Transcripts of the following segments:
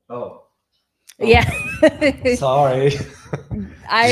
Oh. Yeah. Sorry.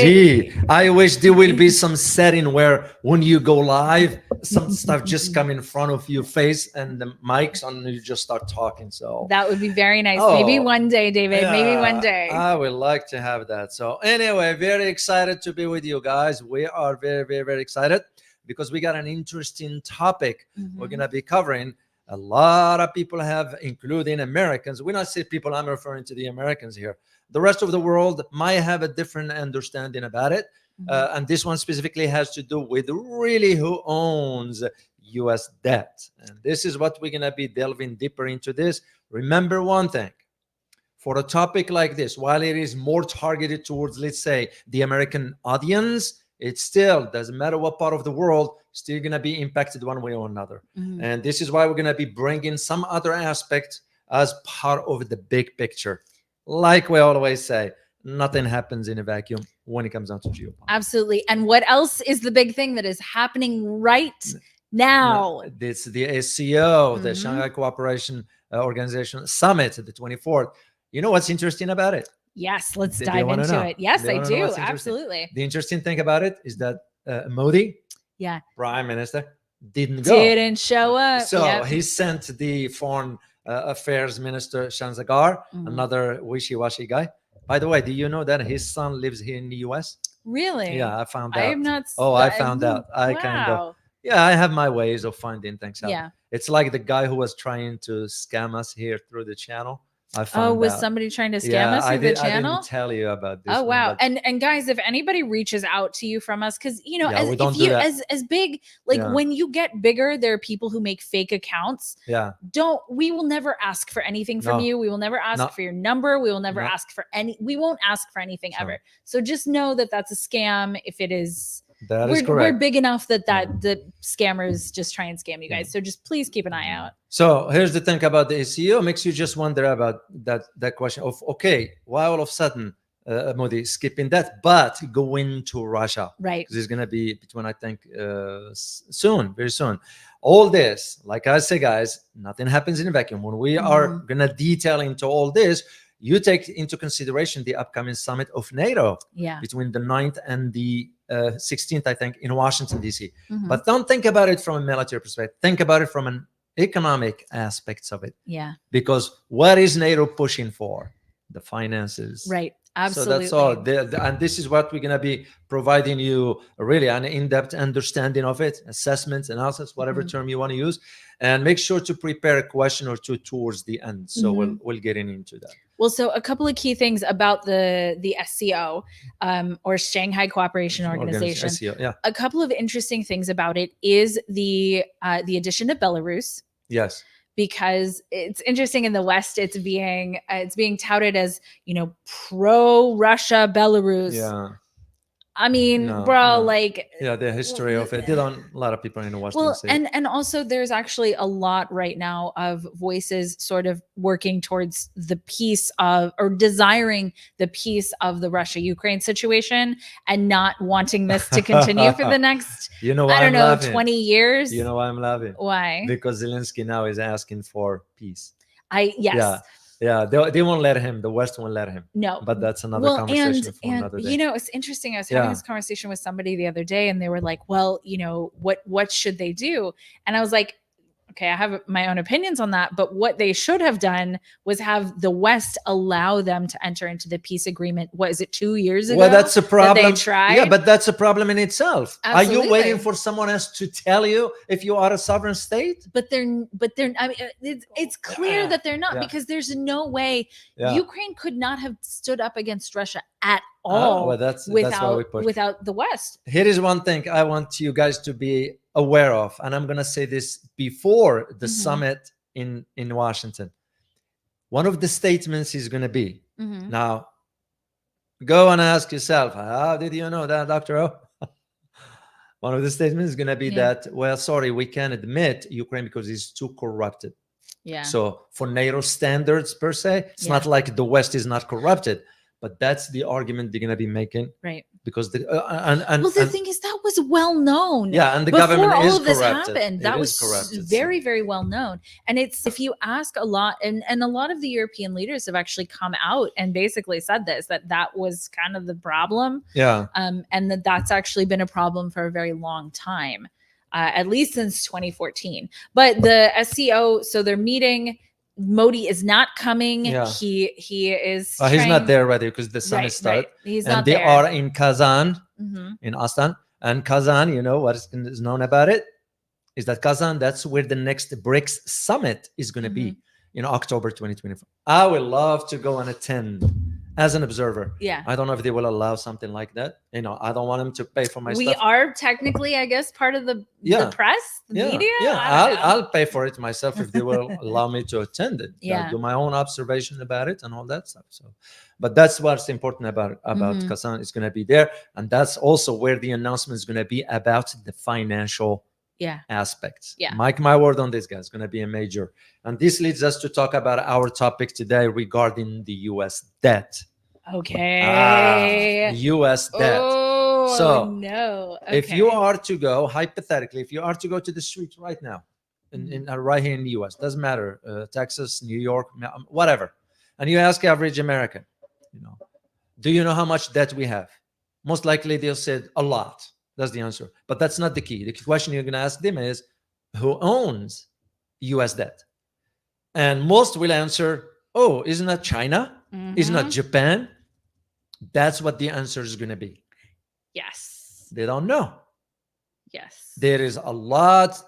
Gee, I wish there will be some setting where when you go live, some stuff just come in front of your face and the mics on, and you just start talking. So That would be very nice. Oh, Maybe one day, David. Maybe one day. I would like to have that. So anyway, very excited to be with you guys. We are very, very, very excited because we got an interesting topic we're going to be covering. A lot of people have, including Americans. When I say people, I'm referring to the Americans here. The rest of the world might have a different understanding about it. And this one specifically has to do with really who owns US debt. And this is what we're going to be delving deeper into this. Remember one thing. For a topic like this, while it is more targeted towards, let's say, the American audience, it still doesn't matter what part of the world, still going to be impacted one way or another. And this is why we're going to be bringing some other aspect as part of the big picture. Like we always say, nothing happens in a vacuum when it comes down to geopolitics. Absolutely. And what else is the big thing that is happening right now? It's the SCO, the Shanghai Cooperation Organization Summit, the 24th. You know what's interesting about it? Yes, let's dive into it. Yes, I do. Absolutely. The interesting thing about it is that Modi, Prime Minister, didn't show up. So he sent the Foreign Affairs Minister Shanzagar, another wishy-washy guy. By the way, do you know that his son lives here in the US? Really? Yeah, I found out. I have not. I found out. I kind of. Yeah, I have my ways of finding things out. Yeah. It's like the guy who was trying to scam us here through the channel. I found was out. somebody trying to scam us through the channel? I didn't tell you about this. Oh, wow. And guys, if anybody reaches out to you from us, because as big, like when you get bigger, there are people who make fake accounts. Yeah. We will never ask for anything from you. We will never ask for your number. We will never ask for we won't ask for anything ever. So just know that that's a scam. If it is, that is correct. We're big enough that the scammers just try and scam you guys. So just please keep an eye out. So here's the thing about the SEO. Makes you just wonder about that question of, okay, why all of a sudden Modi skipping that, but going to Russia? Right. Because it's going to be between, I think, soon, very soon. All this, like I say, guys, nothing happens in a vacuum. When we are going to detail into all this, you take into consideration the upcoming summit of NATO between the 9th and the 16th, I think, in Washington, D.C. But don't think about it from a military perspective. Think about it from an economic aspects of it. Yeah. Because what is NATO pushing for? The finances. Right. Absolutely. So that's all. And this is what we're going to be providing you, really an in-depth understanding of it, assessments, analysis, whatever term you want to use. And make sure to prepare a question or two towards the end. So we'll get into that. Well, so a couple of key things about the SCO, or Shanghai Cooperation Organization. SCO, yeah. A couple of interesting things about it is the addition of Belarus. Yes. Because it's interesting in the West, it's being touted as, pro-Russia Belarus. Yeah. I mean, like, the history of it. A lot of people in the West. Well, and also there's actually a lot right now of voices sort of working towards the peace of, or desiring the peace of the Russia-Ukraine situation and not wanting this to continue for the next, I don't know, 20 years. You know why I'm laughing? Why? Because Zelensky now is asking for peace. Yes. Yeah, they won't let him. The West won't let him. No. But that's another conversation for another day. It's interesting. I was having this conversation with somebody the other day, and they were like, well, what should they do? And I was like, okay, I have my own opinions on that, but what they should have done was have the West allow them to enter into the peace agreement. What is it, 2 years ago? Well, that's a problem. That they tried? Yeah, but that's a problem in itself. Absolutely. Are you waiting for someone else to tell you if you are a sovereign state? But they're. I mean, it's clear that they're not, because there's no way Ukraine could not have stood up against Russia at all without the West. Here is one thing I want you guys to be aware of, and I'm going to say this before the summit in Washington. One of the statements is going to be, now go and ask yourself, how did you know that, Dr. O? One of the statements is going to be that, well, sorry, we can't admit Ukraine because it's too corrupted. Yeah. So for NATO standards per se, it's not like the West is not corrupted, but that's the argument they're going to be making. Right. because the well, the thing is that was well known. Yeah, and the before government all is of this corrupted. happened. That It was is corrupted, very, very well known. And it's, if you ask a lot, and a lot of the European leaders have actually come out and basically said this, that was kind of the problem. Yeah. And that's actually been a problem for a very long time, at least since 2014. But the SCO, so they're meeting. Modi is not coming. Yeah. He is. He's not there already because the sun Right, is started. right. He's And not they there. are in Kazan, Mhm. in Astan. And Kazan, you know what is known about it? Is that Kazan, that's where the next BRICS summit is going to be in October 2024. I would love to go and attend as an observer. Yeah. I don't know if they will allow something like that. You know, I don't want them to pay for my We stuff. are technically, I guess, part of the press, the media. Yeah, I don't know. I'll pay for it myself if they will allow me to attend it. Yeah. I'll do my own observation about it and all that stuff. So, but that's what's important about Kazan. It's going to be there, and that's also where the announcement is going to be about the financial aspects. Yeah. Mark my word on this, guys. It's going to be a major. And this leads us to talk about our topic today regarding the U.S. debt. Okay. U.S. debt. Oh, so no. if you are to go, hypothetically, if you are to go to the street right now, right here in the U.S., doesn't matter, Texas, New York, whatever, and you ask average American, you know, do you know how much debt we have? Most likely they'll say a lot. That's the answer. But that's not the key. The question you're going to ask them is, who owns U.S. debt? And most will answer, oh, isn't that China? Isn't that Japan? That's what the answer is going to be. Yes. They don't know. Yes. There is a lot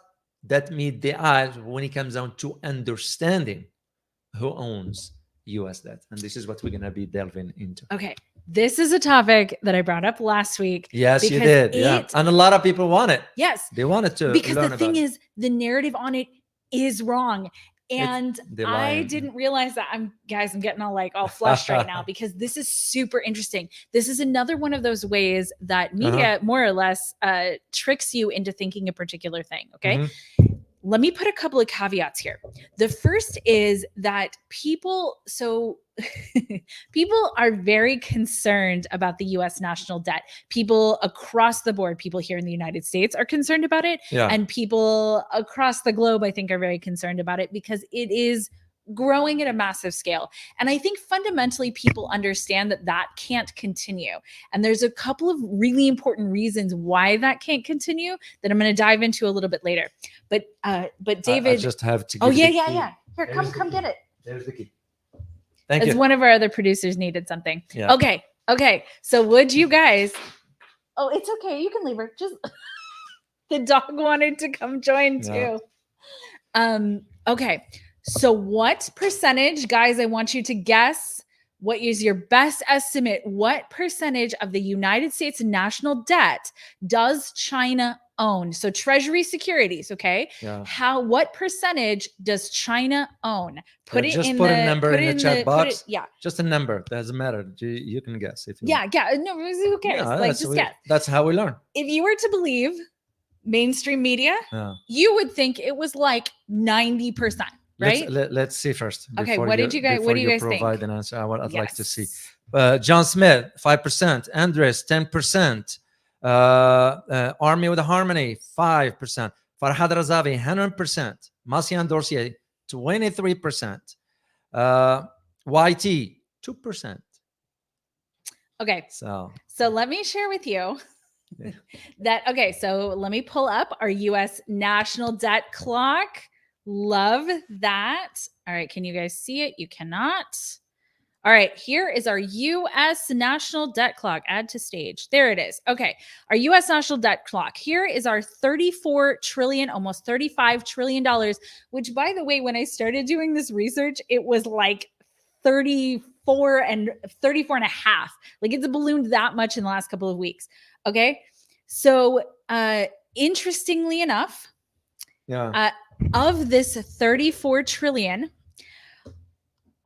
that meet the eyes when it comes down to understanding who owns U.S. debt. And this is what we're going to be delving into. Okay. This is a topic that I brought up last week. Yes, you did. And a lot of people want it. Yes. They wanted to because learn the thing about is, the narrative on it is wrong. And I didn't realize that. I'm getting all flushed right now because this is super interesting. This is another one of those ways that media more or less tricks you into thinking a particular thing. Okay. Let me put a couple of caveats here. The first is that people are very concerned about the US national debt. People across the board, people here in the United States are concerned about it. Yeah. And people across the globe, I think, are very concerned about it because it is growing at a massive scale. And I think fundamentally people understand that can't continue. And there's a couple of really important reasons why that can't continue that I'm going to dive into a little bit later. But David, I just have to give yeah. Here, come get it. There's the key. Thank you. As one of our other producers needed something. Yeah. Okay. So would you guys? Oh, it's okay. You can leave her. Just the dog wanted to come join too. Okay. So what percentage, guys? I want you to guess. What is your best estimate? What percentage of the United States national debt does China own? So Treasury securities, okay? Yeah. What percentage does China own? Put a number in the chat box. Just a number. Doesn't matter. You can guess if you want. No, who cares? Just guess. That's how we learn. If you were to believe mainstream media, you would think it was like 90%. Right. Let's see first. Okay. What do you guys provide think? An answer. I'd like to see. John Smith, 5%. Andres, 10%. Army with a Harmony, 5%. Farhad Razavi, 100%. Masian Dorsey, 23%. YT, 2%. Okay. So let me share with you so let me pull up our U.S. national debt clock. Love that. All right. Can you guys see it? You cannot. All right. Here is our U.S. national debt clock. Add to stage. There it is. Okay. Our U.S. national debt clock. Here is our $34 trillion, almost $35 trillion, which, by the way, when I started doing this research, it was like 34 and a half. Like it's ballooned that much in the last couple of weeks. Okay. So interestingly enough, of this 34 trillion,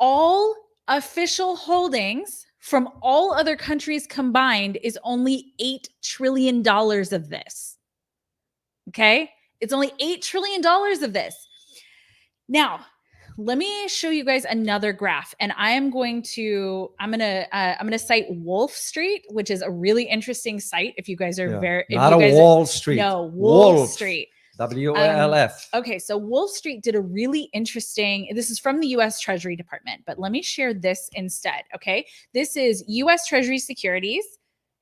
all official holdings from all other countries combined is only $8 trillion of this. Okay. It's only $8 trillion of this. Now, let me show you guys another graph, and I'm gonna cite Wolf Street, which is a really interesting site. If you guys are not a Wall Street. No, Wolf Street. WALF. Okay, so Wolf Street did a really interesting, this is from the US Treasury Department, but let me share this instead, okay? This is US Treasury securities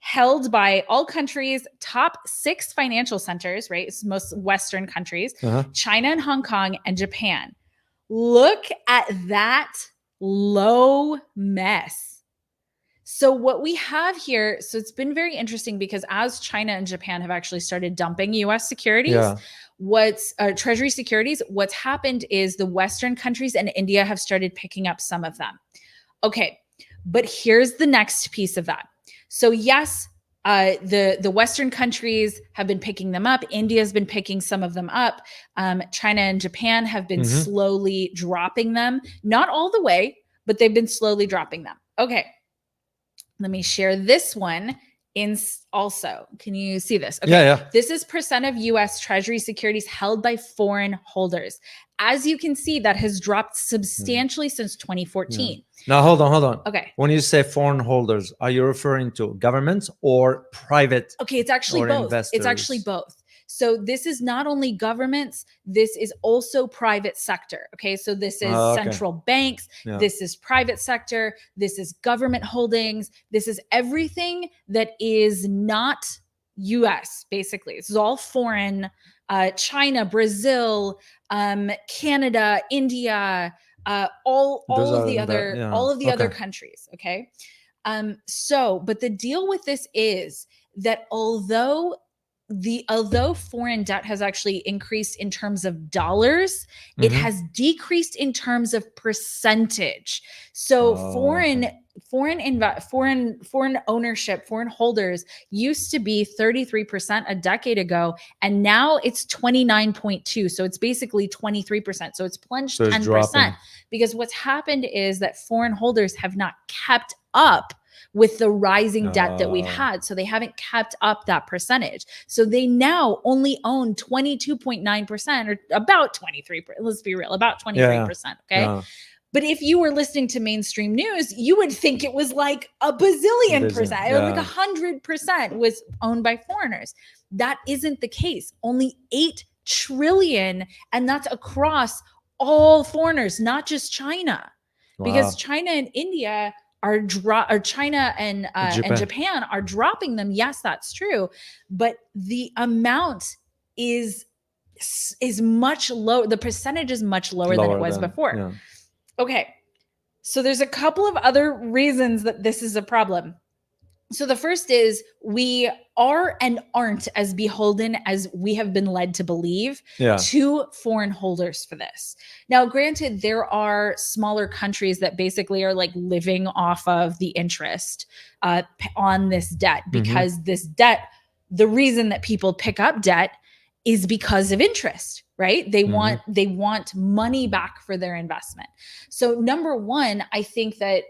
held by all countries, top 6 financial centers, right? It's most Western countries, China and Hong Kong and Japan. Look at that low mess. So what we have here, so it's been very interesting because as China and Japan have actually started dumping US securities, Treasury securities, what's happened is the Western countries and India have started picking up some of them. Okay, but here's the next piece of that. So yes, the Western countries have been picking them up. India has been picking some of them up. China and Japan have been slowly dropping them. Not all the way, but they've been slowly dropping them. Okay, let me share this one also. Can you see this? Okay. Yeah. This is percent of US Treasury securities held by foreign holders. As you can see, that has dropped substantially since 2014. Now, hold on. Okay. When you say foreign holders, are you referring to governments or private? Okay, it's actually both. Investors? It's actually both. So this is not only governments, this is also private sector. Okay, so this is central banks, this is private sector, this is government holdings, this is everything that is not US, basically. This is all foreign, China, Brazil, Canada, India, all of the other countries. Okay. But the deal with this is that although foreign debt has actually increased in terms of dollars, it has decreased in terms of percentage. So foreign ownership, foreign holders used to be 33% a decade ago, and now it's 29.2. So it's basically 23%. So it's plunged 10%. Dropping. Because what's happened is that foreign holders have not kept up with the rising debt that we've had. So they haven't kept up that percentage. So they now only own 22.9% or about 23%. Let's be real, about 23%. Okay. Yeah. But if you were listening to mainstream news, you would think it was like a bazillion percent, or like 100% was owned by foreigners. That isn't the case. Only 8 trillion. And that's across all foreigners, not just China. Because China and India China and Japan are dropping them. Yes, that's true. But the amount is much lower. The percentage is much lower than it was before. Yeah. Okay. So there's a couple of other reasons that this is a problem. So the first is we are and aren't as beholden as we have been led to believe to foreign holders for this. Now, granted, there are smaller countries that basically are like living off of the interest on this debt, because this debt, the reason that people pick up debt is because of interest, right? They want money back for their investment. So number one, I think that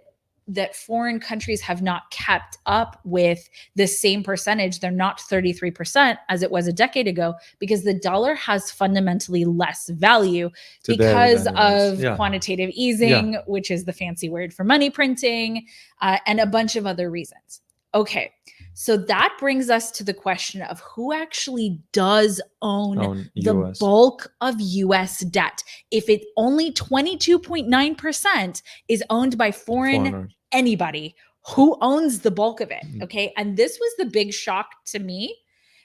foreign countries have not kept up with the same percentage. They're not 33% as it was a decade ago, because the dollar has fundamentally less value because of quantitative easing, which is the fancy word for money printing, and a bunch of other reasons. Okay, so that brings us to the question of who actually does own the bulk of US debt. If it only 22.9% is owned by foreigners, anybody, who owns the bulk of it. Okay. And this was the big shock to me,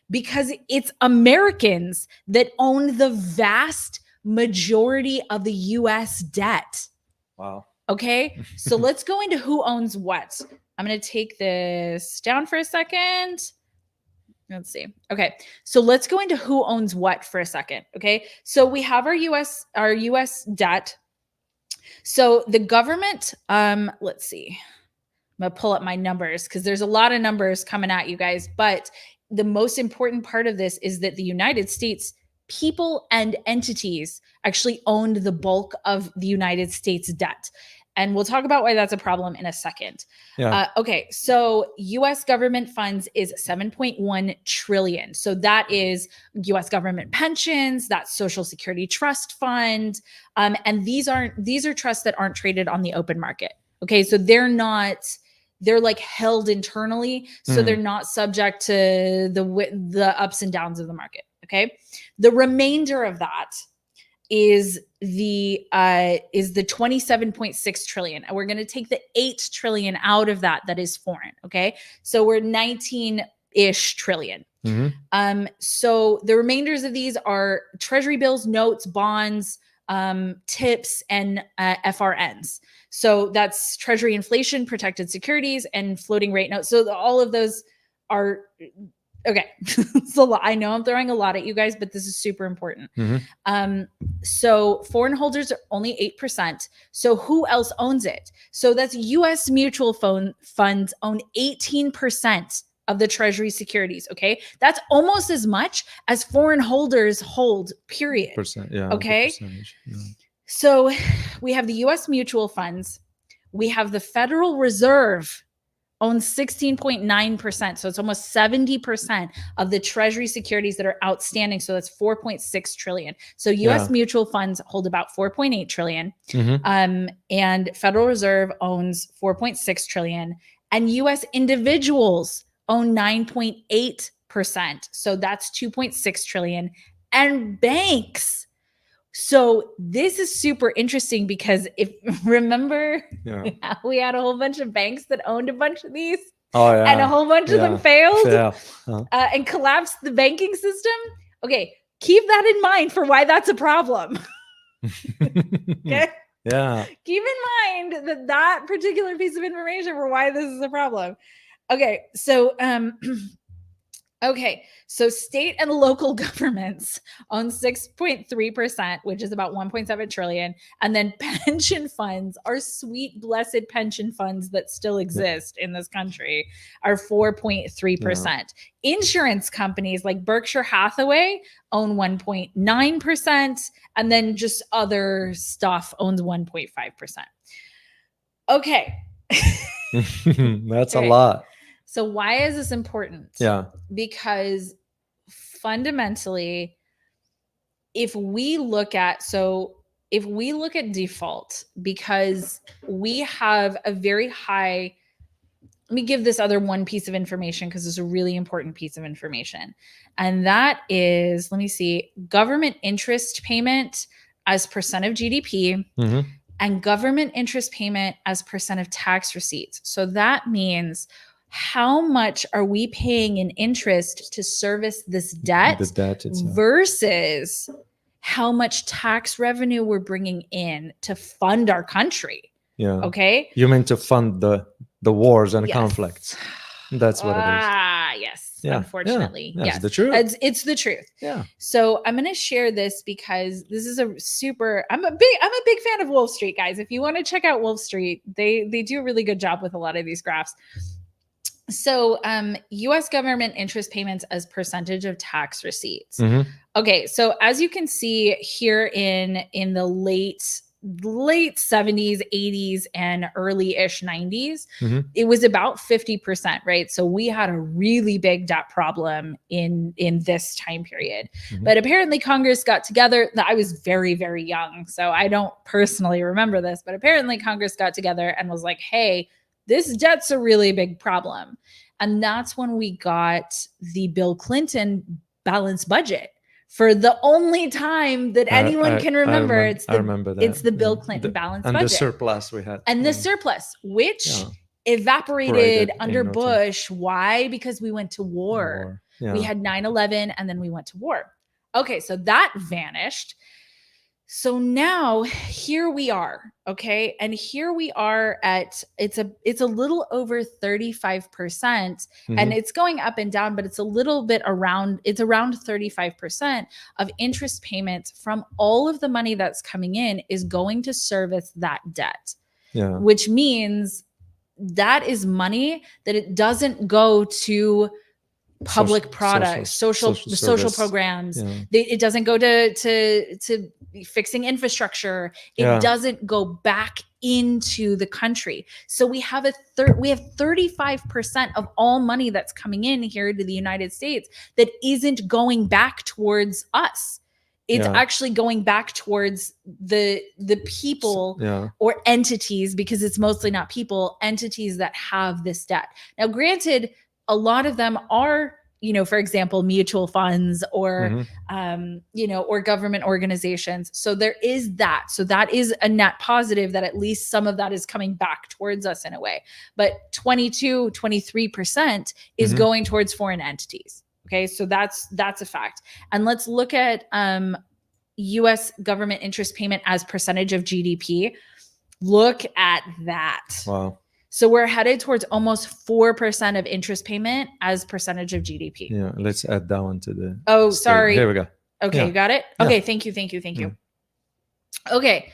because it's Americans that own the vast majority of the US debt. Wow. Okay. So let's go into who owns what. I'm going to take this down for a second. Let's see. Okay. So let's go into who owns what for a second. Okay. So we have our US debt. So the government, let's see, I'm going to pull up my numbers because there's a lot of numbers coming at you guys. But the most important part of this is that the United States people and entities actually owned the bulk of the United States debt. And we'll talk about why that's a problem in a second. Yeah. Okay, so US government funds is 7.1 trillion. So that is US government pensions, that's Social Security Trust Fund. And these are trusts that aren't traded on the open market. Okay, so they're like held internally, so they're not subject to the ups and downs of the market. Okay, the remainder of that is the 27.6 trillion, and we're going to take the 8 trillion out of that is foreign. Okay, so we're 19-ish trillion. So the remainders of these are treasury bills, notes, bonds, tips, and FRNs. So that's treasury inflation protected securities and floating rate notes. So all of those are okay. It's a lot. I know I'm throwing a lot at you guys, but this is super important. So foreign holders are only 8%. So who else owns it? So that's US mutual funds own 18% of the treasury securities. Okay, that's almost as much as foreign holders hold, period. Okay, so we have the US mutual funds, we have the Federal Reserve owns 16.9%. So it's almost 70% of the treasury securities that are outstanding. So that's 4.6 trillion. So US mutual funds hold about 4.8 trillion. And Federal Reserve owns 4.6 trillion. And US individuals own 9.8%. So that's 2.6 trillion. And banks. So this is super interesting because if remember, we had a whole bunch of banks that owned a bunch of these, and a whole bunch of them failed and collapsed the banking system. Okay, keep that in mind for why that's a problem. Okay. Yeah. Keep in mind that particular piece of information for why this is a problem. Okay, so so state and local governments own 6.3%, which is about 1.7 trillion. And then pension funds, our sweet, blessed pension funds that still exist in this country, are 4.3%. Insurance companies like Berkshire Hathaway own 1.9%. And then just other stuff owns 1.5%. Okay. That's a lot. So why is this important? Yeah. Because fundamentally, if we look at default, because we have a very high, let me give this other one piece of information because it's a really important piece of information. And that is, let me see, government interest payment as percent of GDP and government interest payment as percent of tax receipts. So that means how much are we paying in interest to service this debt versus how much tax revenue we're bringing in to fund our country. Yeah. Okay. You mean to fund the wars and conflicts. That's what it is. Yes. Yeah. Unfortunately. Yeah. Yes. It's the truth. It's the truth. Yeah. So I'm going to share this because this is I'm a big fan of Wolf Street, guys. If you want to check out Wolf Street, they do a really good job with a lot of these graphs. So US government interest payments as percentage of tax receipts. Okay, so as you can see here in the late 70s, 80s, and early-ish 90s, it was about 50%, right? So we had a really big debt problem in this time period. But apparently Congress got together. I was very, very young, so I don't personally remember this, but apparently Congress got together and was like, hey, this debt's a really big problem. And that's when we got the Bill Clinton balanced budget. For the only time that anyone can remember, I remember that. It's the Bill Clinton balanced budget. And the surplus we had. And the surplus, which evaporated under Bush. Why? Because we went to war. We had 9/11 and then we went to war. Okay, so that vanished. So now here we are, okay? And here we are at, it's a little over 35%, and it's going up and down, but it's a little bit around 35% of interest payments from all of the money that's coming in is going to service that debt. Yeah. Which means that is money that it doesn't go to public products, social service. programs. Yeah. It doesn't go to fixing infrastructure. It Yeah. doesn't go back into the country. So we have 35% of all money that's coming in here to the United States that isn't going back towards us. It's Yeah. actually going back towards the people Yeah. or entities, because it's mostly not people, entities that have this debt. Now, granted, a lot of them are, for example, mutual funds or, or government organizations. So there is that. So that is a net positive, that at least some of that is coming back towards us in a way. But 23% is going towards foreign entities. Okay, so that's a fact. And let's look at U.S. government interest payment as percentage of GDP. Look at that. Wow. So we're headed towards almost 4% of interest payment as percentage of GDP. Yeah, let's add that one to the. Oh, sorry. Here we go. Okay, Yeah. You got it? Yeah. Okay, thank you. Okay,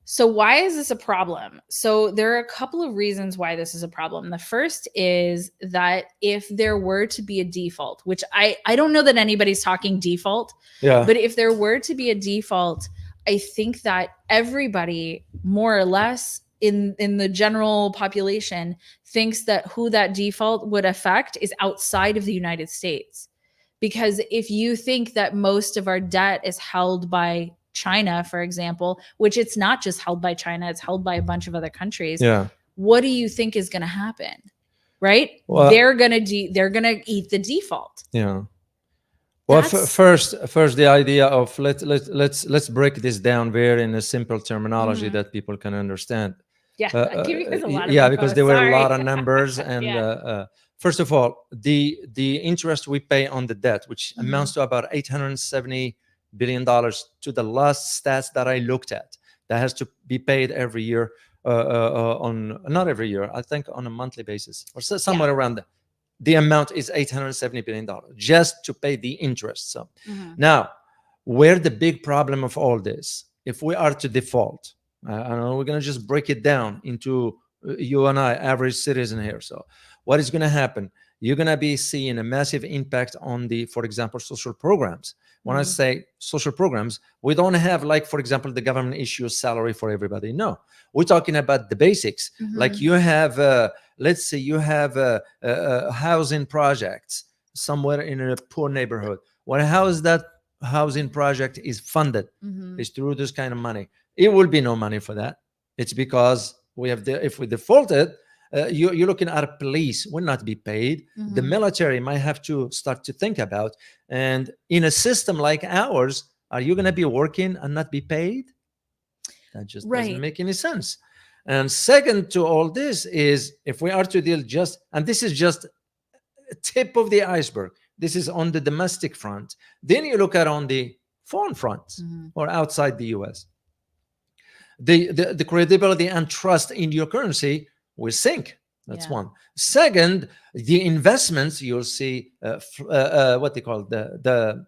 so why is this a problem? So there are a couple of reasons why this is a problem. The first is that if there were to be a default, which I don't know that anybody's talking default, but if there were to be a default, I think that everybody more or less in the general population thinks that who that default would affect is outside of the United States. Because if you think that most of our debt is held by China, for example, which it's not just held by China, it's held by a bunch of other countries. Yeah. What do you think is going to happen? Right? Well, they're going to eat the default. Yeah. Well, first, the idea of let's break this down very in a simple terminology that people can understand. Yeah, I give you guys a lot of yeah, because there were a lot of numbers, and first of all, the interest we pay on the debt, which amounts to about $870 billion to the last stats that I looked at, that has to be paid every year on not every year, I think on a monthly basis or somewhere around that. The amount is $870 billion just to pay the interest. So now, where the big problem of all this, if we are to default, I know we're going to just break it down into you and I, average citizen here. So what is going to happen? You're going to be seeing a massive impact on the, for example, social programs. When I say social programs, we don't have, like, for example, the government issues salary for everybody. No, we're talking about the basics. Like you have, let's say you have housing projects somewhere in a poor neighborhood. How is that housing project is funded? It's through this kind of money. It will be no money for that. It's because we have if we defaulted, you're looking at a police will not be paid. The military might have to start to think about. And in a system like ours, are you going to be working and not be paid? That just doesn't make any sense. And second to all this is, if we are to deal just, and this is just a tip of the iceberg, this is on the domestic front. Then you look at on the foreign front or outside the US. The credibility and trust in your currency will sink. That's one. Second, the investments, you'll see what they call the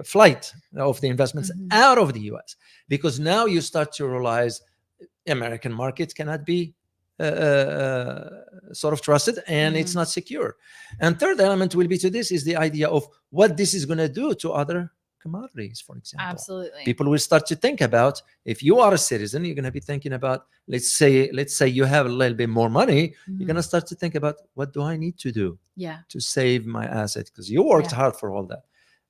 flight of the investments out of the US, because now you start to realize American markets cannot be sort of trusted, and it's not secure. And third element will be to this is the idea of what this is going to do to other commodities, for example. Absolutely. People will start to think about, if you are a citizen, you're going to be thinking about, let's say you have a little bit more money, you're going to start to think about, what do I need to do to save my asset? Because you worked hard for all that.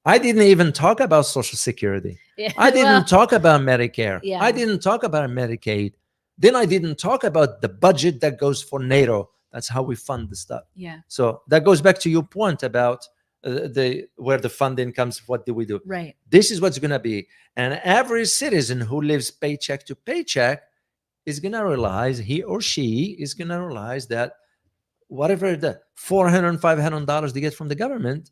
I didn't even talk about Social Security. I didn't talk about Medicare. I didn't talk about Medicaid. Then I didn't talk about the budget that goes for NATO. That's how we fund the stuff. So that goes back to your point about where the funding comes. What do we do? Right. This is what's going to be. An average citizen who lives paycheck to paycheck is going to realize, he or she is going to realize that whatever the $400, $500 they get from the government,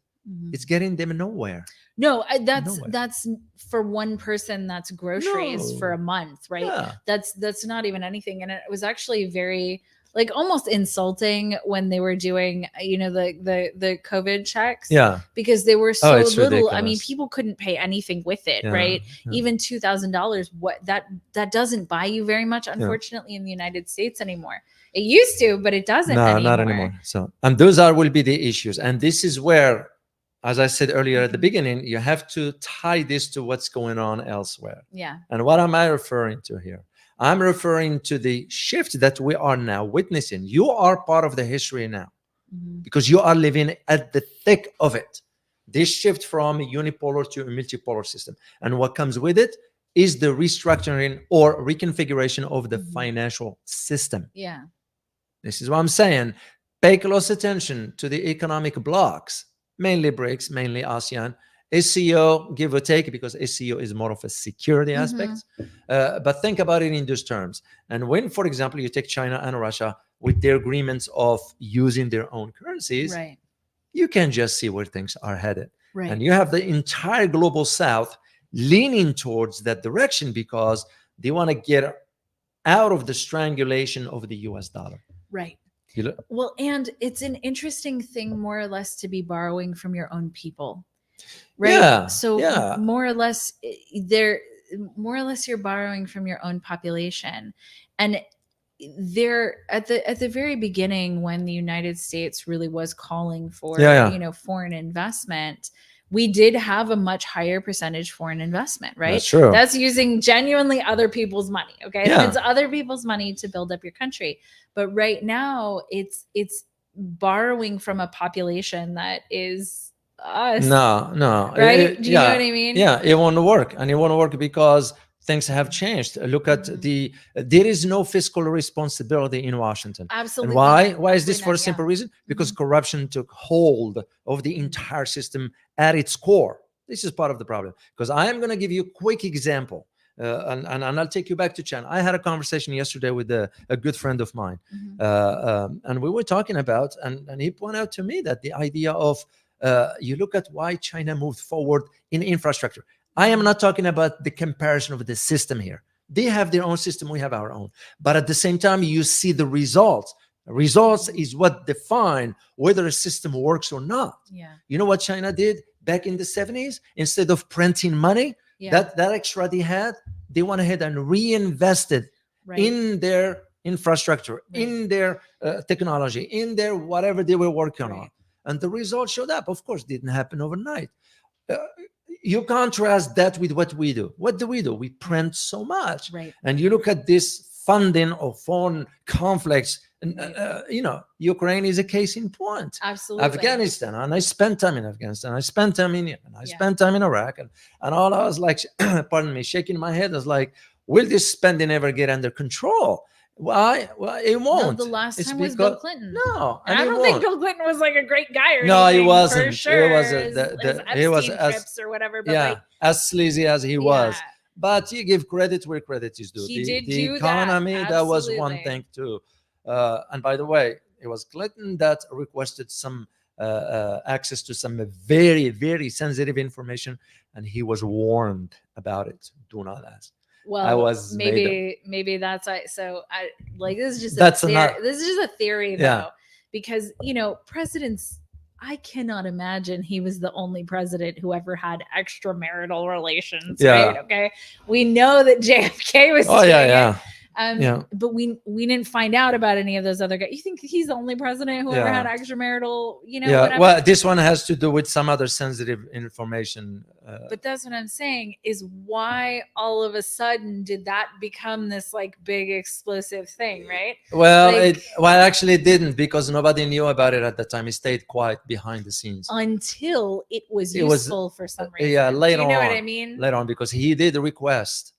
it's getting them nowhere. No, that's for one person, that's groceries for a month, right? That's not even anything. And it was actually very like almost insulting when they were doing, the COVID checks. Yeah. Because they were so it's little. I mean, ridiculous. people couldn't pay anything with it, Yeah, right? yeah. Even $2,000, what that doesn't buy you very much, unfortunately, in the United States anymore. It used to, but it doesn't anymore. Not anymore. So, and those will be the issues. And this is where, as I said earlier at the beginning, you have to tie this to what's going on elsewhere. Yeah. And what am I referring to here? I'm referring to the shift that we are now witnessing. You are part of the history now because you are living at the thick of it. This shift from unipolar to a multipolar system. And what comes with it is the restructuring or reconfiguration of the financial system. Yeah. This is what I'm saying. Pay close attention to the economic blocks, mainly BRICS, mainly ASEAN, SCO, give or take, because SCO is more of a security aspect. But think about it in those terms. And when, for example, you take China and Russia with their agreements of using their own currencies, Right. you can just see where things are headed. Right. And you have the entire global South leaning towards that direction because they want to get out of the strangulation of the US dollar. Right. Well, and it's an interesting thing, more or less, to be borrowing from your own people, right? Yeah, so yeah. more or less you're borrowing from your own population. And there at the very beginning, when the United States really was calling for foreign investment, we did have a much higher percentage foreign investment, right? That's true. That's using genuinely other people's money. Okay. Yeah. It's other people's money to build up your country. But right now it's borrowing from a population that is us. No. Right? Do you know what I mean? Yeah, it won't work. And it won't work because things have changed. Look at there is no fiscal responsibility in Washington. Absolutely. And why? Why is this? For a Absolutely not, simple reason? Because corruption took hold of the entire system at its core. This is part of the problem. Because I am going to give you a quick example. And I'll take you back to China. I had a conversation yesterday with a good friend of mine. And we were talking about, and he pointed out to me that the idea of, you look at why China moved forward in infrastructure. I am not talking about the comparison of the system here. They have their own system, we have our own. But at the same time, you see the results. Results is what define whether a system works or not. Yeah. You know what China did back in the 70s? Instead of printing money, that extra they had, they went ahead and reinvested in their infrastructure, in their technology, in their whatever they were working on. And the results showed up. Of course, it didn't happen overnight. You contrast that with what we do. What do? We print so much. Right. And you look at this funding of foreign conflicts. And, Ukraine is a case in point. Absolutely. Afghanistan. And I spent time in Afghanistan. I spent time in Yemen. I spent time in Iraq. And all I was like, pardon me, shaking my head. I was like, will this spending ever get under control? Why? Well, it won't. No, the last time was Bill Clinton. No, and I don't think Bill Clinton was like a great guy or no, anything. he wasn't. For sure. He was trips or whatever. But as sleazy as he was. But you give credit where credit is due. He did the do economy, that was Absolutely. one thing too. And by the way, it was Clinton that requested some access to some very, very sensitive information, and he was warned about it. Do not ask. Well, maybe that's so. I like this is just this is just a theory though, because presidents. I cannot imagine he was the only president who ever had extramarital relations. Right? Okay, we know that JFK was. Oh yeah. But we didn't find out about any of those other guys. You think he's the only president who ever had extramarital, whatever? Well, this one has to do with some other sensitive information. But that's what I'm saying is why all of a sudden did that become this like big explosive thing, right? Well, actually it didn't, because nobody knew about it at the time. It stayed quiet behind the scenes until it was useful for some reason. Yeah, later on. You know what I mean? Later on, because he did request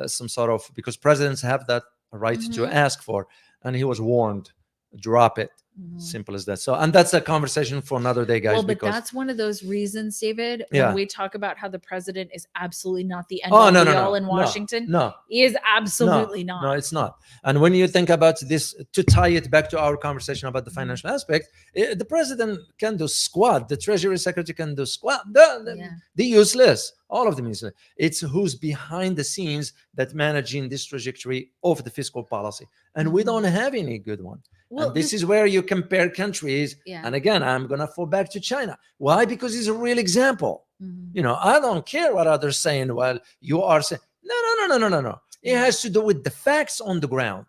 some sort of, because presidents have that right to ask for, and he was warned drop it. Mhm. Simple as that. So, and that's a conversation for another day, guys. Well, but because that's one of those reasons, David, Yeah. when we talk about how the president is absolutely not the end Oh, all no, be no, all no, in Washington. no, He is absolutely no, not. no, it's not. And when you think about this, to tie it back to our conversation about the financial aspect, the president can do squat. The Treasury Secretary can do squat. Yeah. The useless. All of them useless. It's who's behind the scenes that managing this trajectory of the fiscal policy, and we Mhm. don't have any good one. Well, And this is where you compare countries. Yeah. And again, I'm gonna fall back to China. Why? Because it's a real example. Mhm. You know, I don't care what others saying. Well, you are saying no. It has to do with the facts on the ground.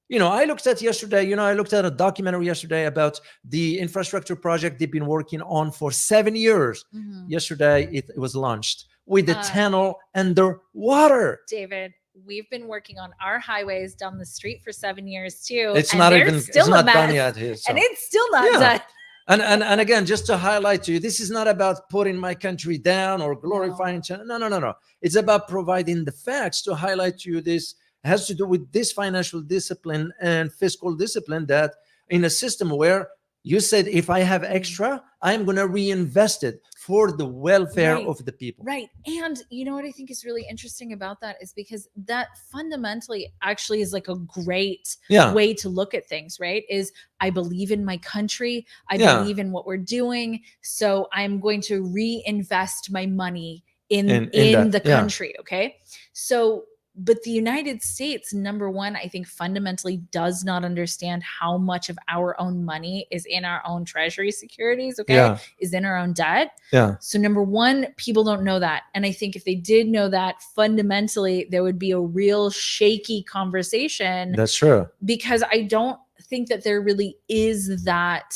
You know, I looked at yesterday, I looked at a documentary yesterday about the infrastructure project they've been working on for 7 years. Mhm. Yesterday, it was launched with the Uh, tunnel underwater. David, we've been working on our highways down the street for 7 years too. It's and not they're even still it's a not mess. done yet here. So. And it's still not Yeah. done. And again, just to highlight to you, this is not about putting my country down or glorifying China. No. It's about providing the facts to highlight to you this has to do with this financial discipline and fiscal discipline that in a system where you said, if I have extra, I'm going to reinvest it for the welfare Right. of the people. Right. And you know what I think is really interesting about that is because that fundamentally actually is like a great Yeah. way to look at things, right? Is I believe in my country. I Yeah. believe in what we're doing. So I'm going to reinvest my money in that, the yeah. country. Okay. So, but the United States, number one, I think fundamentally does not understand how much of our own money is in our own treasury securities, okay? Yeah. Is in our own debt. Yeah. So number one, people don't know that. And I think if they did know that, fundamentally, there would be a real shaky conversation. That's true. Because I don't think that there really is that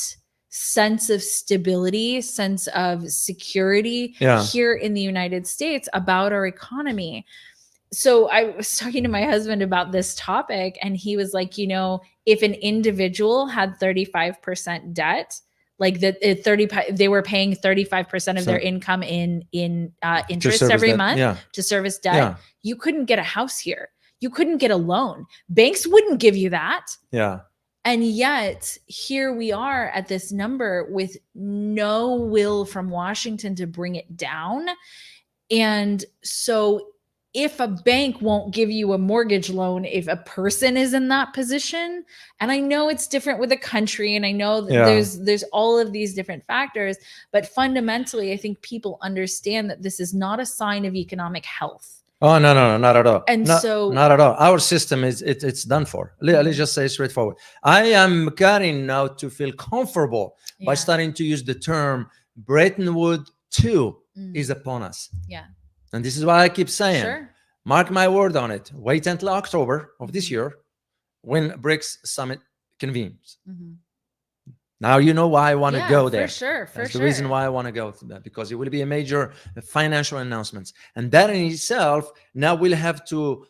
sense of stability, sense of security Yeah. here in the United States about our economy. So I was talking to my husband about this topic, and he was like, if an individual had 35% debt, like they were paying 35% of their income in interest every month to service debt, you couldn't get a house here. You couldn't get a loan. Banks wouldn't give you that. Yeah. And yet here we are at this number with no will from Washington to bring it down. And so if a bank won't give you a mortgage loan, if a person is in that position, and I know it's different with a country, and I know that there's all of these different factors, but fundamentally, I think people understand that this is not a sign of economic health. Oh, no, not at all. And not at all. Our system it's done for. Let's just say straightforward. I am getting now to feel comfortable by starting to use the term Bretton Woods 2 is upon us. Yeah. And this is why I keep saying, Sure. Mark my word on it. Wait until October of this year when BRICS summit convenes. Mm-hmm. Now you know why I want to go there. For sure. That's the reason why I want to go to that, because it will be a major financial announcements. And that in itself, now we'll have to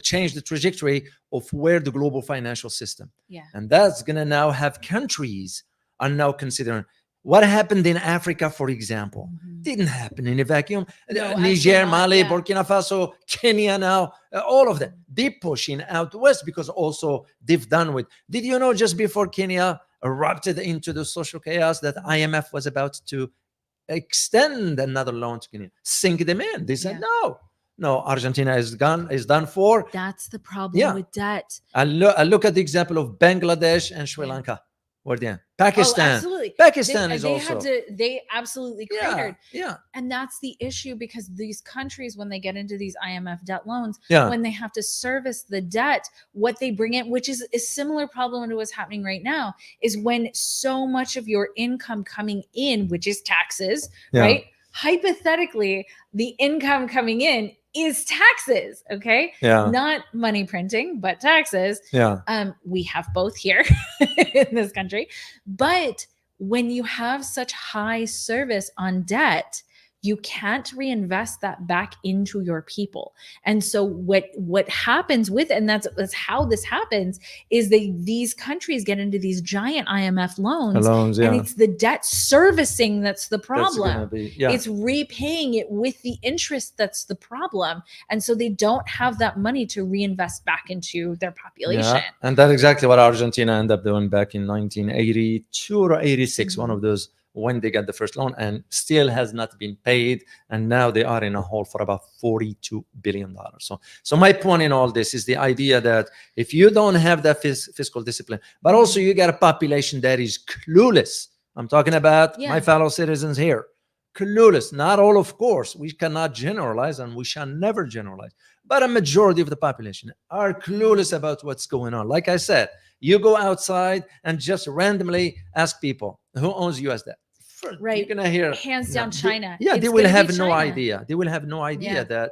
change the trajectory of where the global financial system. Yeah. And that's going to now have countries are now considering. What happened in Africa, for example, didn't happen in a vacuum. No, Niger, Mali, Burkina Faso, Kenya now, all of them, they're pushing out west because also they've done with. Did you know just before Kenya erupted into the social chaos that IMF was about to extend another loan to Kenya, sink them in? They said, no, Argentina is done for. That's the problem with debt. I look at the example of Bangladesh and Sri Lanka. Pakistan. Oh, absolutely. Pakistan is also. They absolutely cratered. Yeah. And that's the issue, because these countries, when they get into these IMF debt loans, Yeah. when they have to service the debt, what they bring in, which is a similar problem to what's happening right now, is when so much of your income coming in, which is taxes, right? Hypothetically, the income coming in is taxes, okay? Yeah. Not money printing, but taxes. Yeah. We have both here in this country. But when you have such high service on debt, you can't reinvest that back into your people. And so what happens with, and that's how this happens, is these countries get into these giant IMF loans, Loans, and yeah. it's the debt servicing that's the That's gonna problem. be, yeah. It's repaying it with the interest that's the problem. And so they don't have that money to reinvest back into their population. Yeah, and that's exactly what Argentina ended up doing back in 1982 or 86, one of those, when they got the first loan, and still has not been paid. And now they are in a hole for about $42 billion. So my point in all this is the idea that if you don't have that fiscal discipline, but also you got a population that is clueless. I'm talking about my fellow citizens here. Clueless. Not all, of course. We cannot generalize, and we shall never generalize. But a majority of the population are clueless about what's going on. Like I said, you go outside and just randomly ask people who owns U.S. debt. Right. You're gonna hear hands down China. They will have no idea. They will have no idea that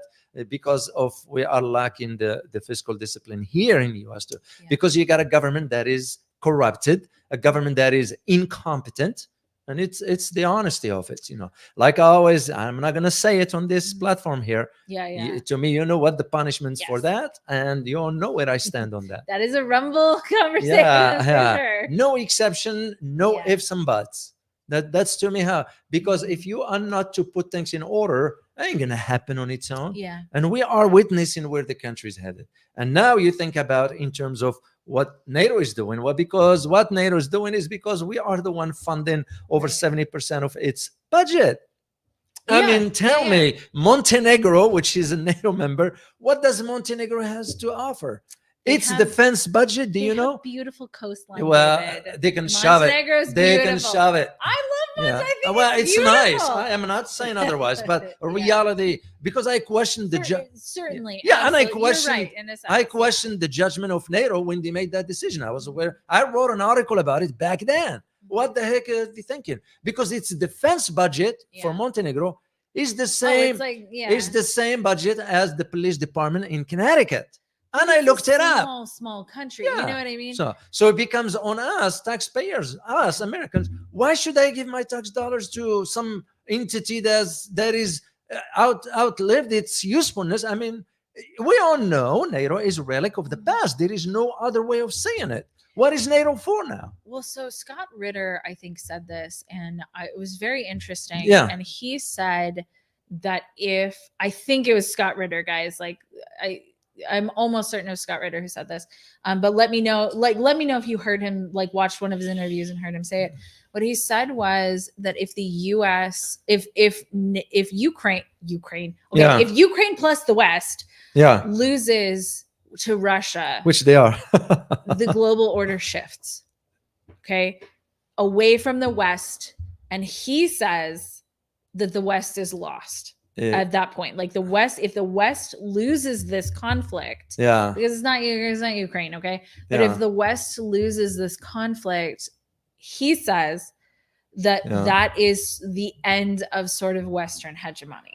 because of we are lacking the fiscal discipline here in the U.S. too. Because you got a government that is corrupted, a government that is incompetent. And it's the honesty of it, like always. I'm not gonna say it on this platform here. To me, you know what the punishments for that, and you all know where I stand on that. That is a Rumble conversation. For sure. No exception, no ifs and buts. That's to me how, because if you are not to put things in order, it ain't gonna happen on its own. And we are witnessing where the country is headed. And now you think about in terms of what NATO is doing. Well, because what NATO is doing is because we are the one funding over 70% of its budget. I mean, tell me, Montenegro, which is a NATO member, what does Montenegro has to offer? Its defense budget, do you know? Beautiful coastline. Well, David. they can shove it. They can shove it. I love Montenegro. Well, it's nice. I am not saying otherwise, but reality, because I questioned the certainly. And I questioned the judgment of NATO when they made that decision. I was aware. I wrote an article about it back then. What the heck are they thinking? Because its defense budget for Montenegro is the same. It's the same budget as the police department in Connecticut. And I looked it up. Small country. You know what I mean? So it becomes on us, taxpayers, us Americans. Why should I give my tax dollars to some entity that is outlived its usefulness? I mean, we all know NATO is a relic of the past. There is no other way of saying it. What is NATO for now? Well, so Scott Ritter, I think, said this, and it was very interesting. Yeah. And he said that I think it was Scott Ritter, guys, I'm almost certain it was Scott Ritter who said this. But let me know if you heard him, watched one of his interviews and heard him say it. What he said was that if the US, if Ukraine, if Ukraine plus the West loses to Russia, which they are, the global order shifts, away from the West. And he says that the West is lost. At that point, if the West loses this conflict, because it's not Ukraine, but if the West loses this conflict, he says that is the end of sort of Western hegemony.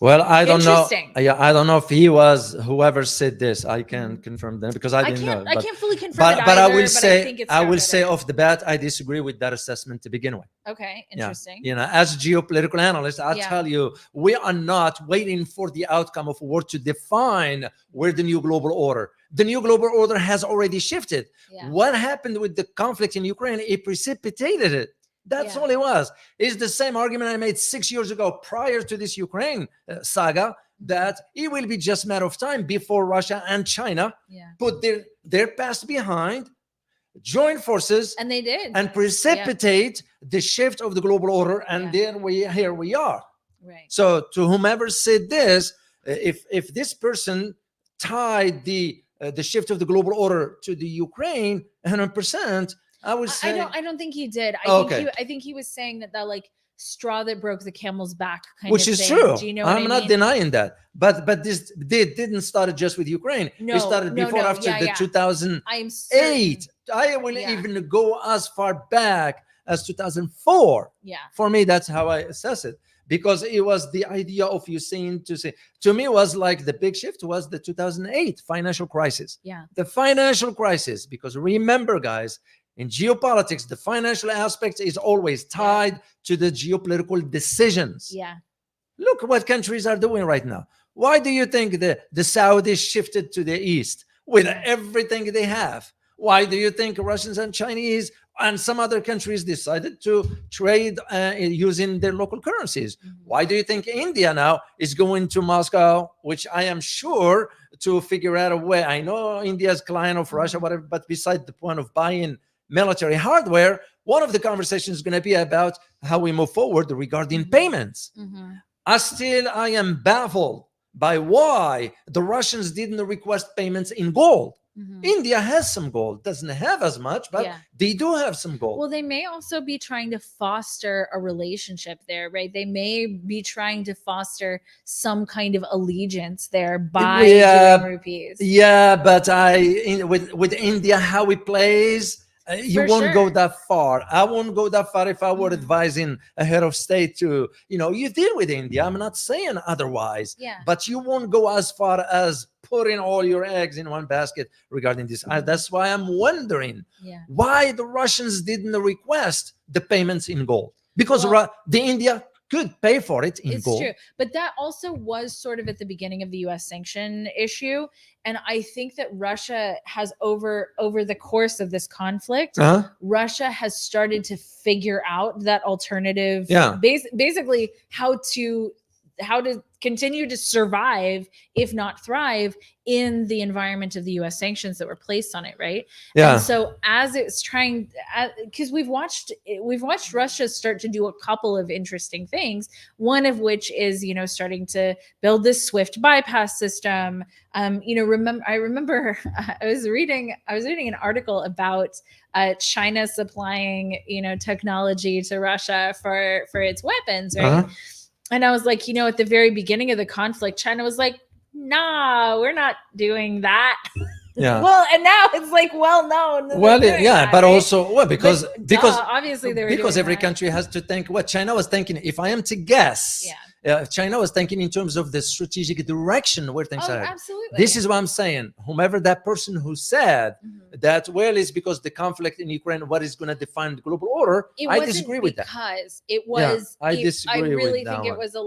Well, I don't know. I don't know if he was whoever said this. I can confirm that because I didn't know. I can't fully confirm it but either, I will say, I will say off the bat, I disagree with that assessment to begin with. Okay, interesting. As a geopolitical analyst, I'll tell you, we are not waiting for the outcome of war to define where the new global order. The new global order has already shifted. What happened with the conflict in Ukraine? It precipitated it. That's all it was. It's the same argument I made 6 years ago prior to this Ukraine saga, that it will be just a matter of time before Russia and China put their past behind, join forces, and they did, and precipitate the shift of the global order. And here we are. Right. So to whomever said this, if this person tied the shift of the global order to the Ukraine 100%, I would say I don't think he did. I think he was saying that straw that broke the camel's back kind which of is thing. true. Do you know what I'm not denying that. But this didn't start just with Ukraine. It started before after the 2008. I will even go as far back as 2004. For me, that's how I assess it. Because it was the idea of you saying to me was like the big shift was the 2008 financial crisis. The financial crisis, because remember, guys, in geopolitics, the financial aspect is always tied to the geopolitical decisions. Look what countries are doing right now. Why do you think the Saudis shifted to the east with everything they have? Why do you think Russians and Chinese and some other countries decided to trade using their local currencies? Why do you think India now is going to Moscow, which I am sure to figure out a way? I know India is client of Russia, whatever, but beside the point of buying military hardware, one of the conversations is going to be about how we move forward regarding payments. I am baffled by why the Russians didn't request payments in gold. India has some gold, doesn't have as much, but they do have some gold. Well, they may also be trying to foster a relationship there, right? They may be trying to foster some kind of allegiance there by giving rupees. Yeah, but with India, how it plays, you won't go that far. I won't go that far if I were advising a head of state to, you deal with India. I'm not saying otherwise, but you won't go as far as putting all your eggs in one basket regarding this. That's why I'm wondering why the Russians didn't request the payments in gold, because the India could pay for it in gold. It's true. But that also was sort of at the beginning of the US sanction issue. And I think that Russia has over the course of this conflict, Russia has started to figure out that alternative, basically how to continue to survive, if not thrive, in the environment of the US sanctions that were placed on it, right? Yeah. And so as it's trying, because we've watched Russia start to do a couple of interesting things, one of which is, starting to build this SWIFT bypass system. I remember I was reading an article about China supplying, technology to Russia for its weapons, right? And I was like, at the very beginning of the conflict, China was like, nah, we're not doing that. Yeah. Well, and now it's like well known. Well, yeah, but right? also because obviously they were because doing every that. country has to think. What China was thinking, if I am to guess, China was thinking in terms of the strategic direction where things are. Absolutely. This is what I'm saying. Whomever that person who said that, well, it's because the conflict in Ukraine, what is going to define the global order? I disagree with that. Because it was. I disagree. I really with that think one. it was a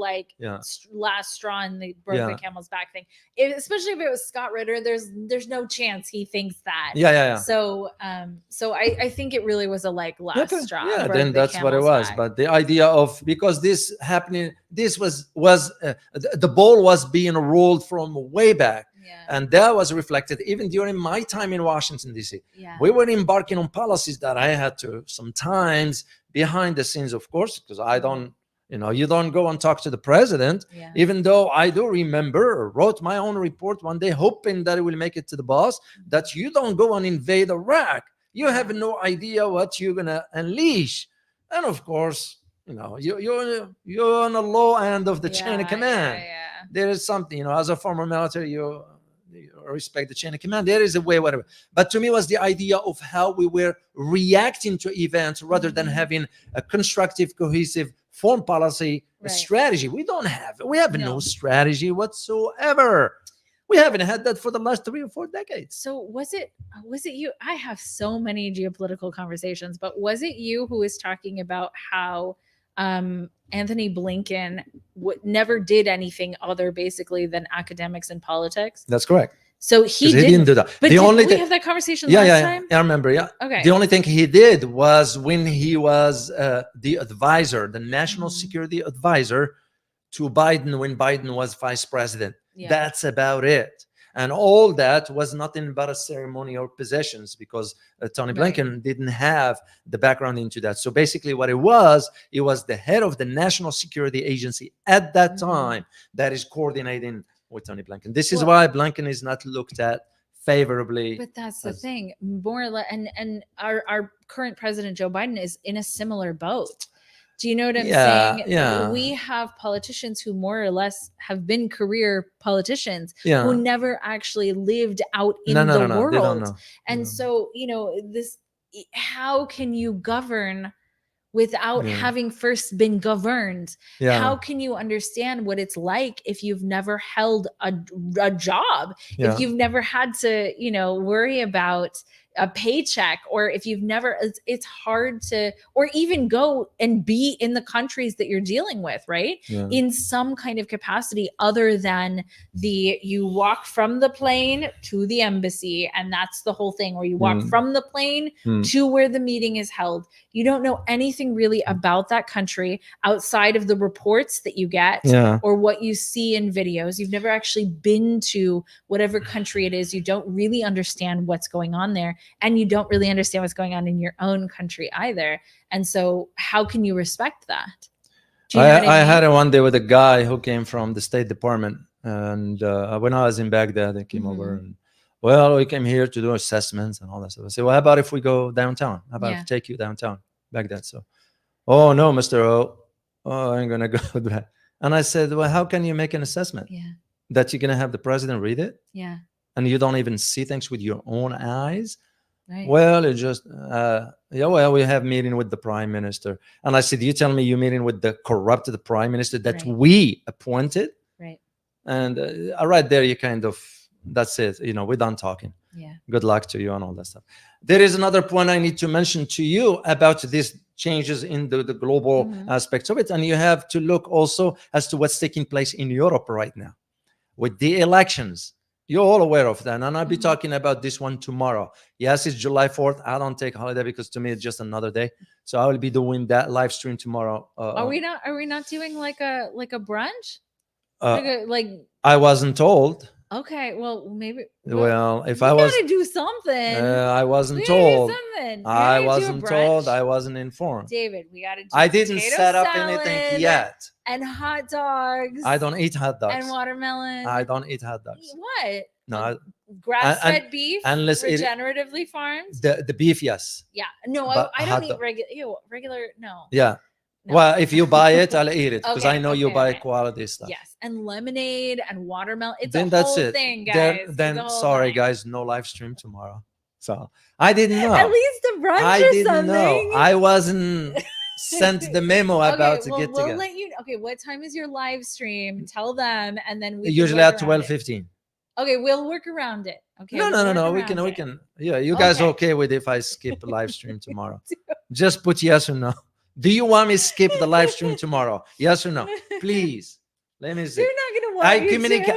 last straw and they broke the camel's back thing. Especially if it was Scott Ritter, there's no chance he thinks that. Yeah. So I think it really was a last straw. Yeah, then that's what it was. Back. But the idea of, because this happening, this was the ball was being rolled from way back. And that was reflected even during my time in Washington, D.C. We were embarking on policies that I had to sometimes behind the scenes, of course, because I don't, you don't go and talk to the president, even though I do remember, wrote my own report one day, hoping that it will make it to the boss, that you don't go and invade Iraq. You have no idea what you're going to unleash. And of course, you're on the low end of the chain of command. There is something, as a former military, you respect the chain of command. There is a way, whatever. But to me, was the idea of how we were reacting to events rather than having a constructive, cohesive foreign policy strategy. We have no strategy whatsoever. We haven't had that for the last 3 or 4 decades. So was it you? I have so many geopolitical conversations, but was it you who was talking about how Anthony Blinken never did anything other basically than academics and politics? That's correct. So he didn't do that. But did we have that conversation last time? I remember. Yeah. Okay. The only thing he did was when he was the advisor, the national security advisor to Biden when Biden was vice president. That's about it. And all that was nothing but a ceremonial possessions, because Tony Blinken didn't have the background into that. So basically what it was the head of the National Security Agency at that time that is coordinating with Tony Blinken. This is why Blinken is not looked at favorably. But that's the thing. More or less, and our current president, Joe Biden, is in a similar boat. Do you know what I'm saying? Yeah. We have politicians who more or less have been career politicians who never actually lived out in the world. They don't know. And so, how can you govern without having first been governed? How can you understand what it's like if you've never held a job, if you've never had to, worry about, a paycheck, or if you've never, it's hard to, or even go and be in the countries that you're dealing with, right? Yeah. In some kind of capacity other than you walk from the plane to the embassy, and that's the whole thing, or you walk from the plane to where the meeting is held. You don't know anything really about that country outside of the reports that you get or what you see in videos. You've never actually been to whatever country it is. You don't really understand what's going on there, and you don't really understand what's going on in your own country either. And so how can you respect that? Do you know what I mean? had one day with a guy who came from the State Department, and when I was in Baghdad, they came over and, well, we came here to do assessments and all that stuff. I said, well, how about if we go downtown? How about if we take you downtown, Baghdad? So, oh, no, Mr. O, I ain't going to go there. And I said, well, how can you make an assessment? That you're going to have the president read it? And you don't even see things with your own eyes? Right. Well, it just, we have meeting with the prime minister. And I said, you tell me you're meeting with the corrupted prime minister that we appointed? Right. And right there, you kind of, that's it. We're done talking. Yeah. Good luck to you and all that stuff. There is another point I need to mention to you about these changes in the global aspects of it. And you have to look also as to what's taking place in Europe right now with the elections. You're all aware of that. And I'll be talking about this one tomorrow. Yes, it's July 4th. I don't take holiday because to me, it's just another day. So I will be doing that live stream tomorrow. Are we not doing like a brunch? I wasn't told. Okay, well, maybe. Well, if we I was, gotta do something. I wasn't told. I We wasn't told. I wasn't informed. David, we gotta do I didn't potato set up salad anything yet. And hot dogs. I don't eat hot dogs. And watermelon. I don't eat hot dogs. What? No. Grass-fed beef, unless regeneratively farmed. The beef, yes. Yeah. No, I don't eat regular. No. Yeah. No. Well, if you buy it, I'll eat it because I know you buy quality stuff. Yes, and lemonade and watermelon. It's then a that's whole it. thing, guys. Then sorry, guys, no live stream tomorrow. So I didn't know. At least a brunch I or didn't something. know. I wasn't sent the memo about to get together. We'll let you. Okay, what time is your live stream? Tell them, and then we usually at 12:15. Okay, we'll work around it. Okay. No. We can. Yeah, you guys okay with if I skip a live stream tomorrow? Just put yes or no. Do you want me to skip the live stream tomorrow? Yes or no? Please. Let me see. You're not gonna want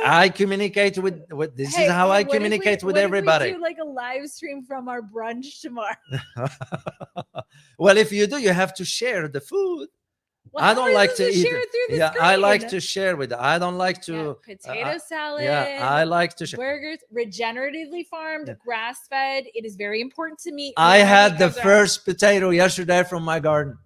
I communicate with this is how I communicate with everybody. If we do like a live stream from our brunch tomorrow. Well, if you do, you have to share the food. Well, I don't like to eat share it through the screen. I like to share with it. I don't like to potato salad. Yeah, I like to share. Burgers, regeneratively farmed, grass-fed. It is very important to me. I had the first potato yesterday from my garden.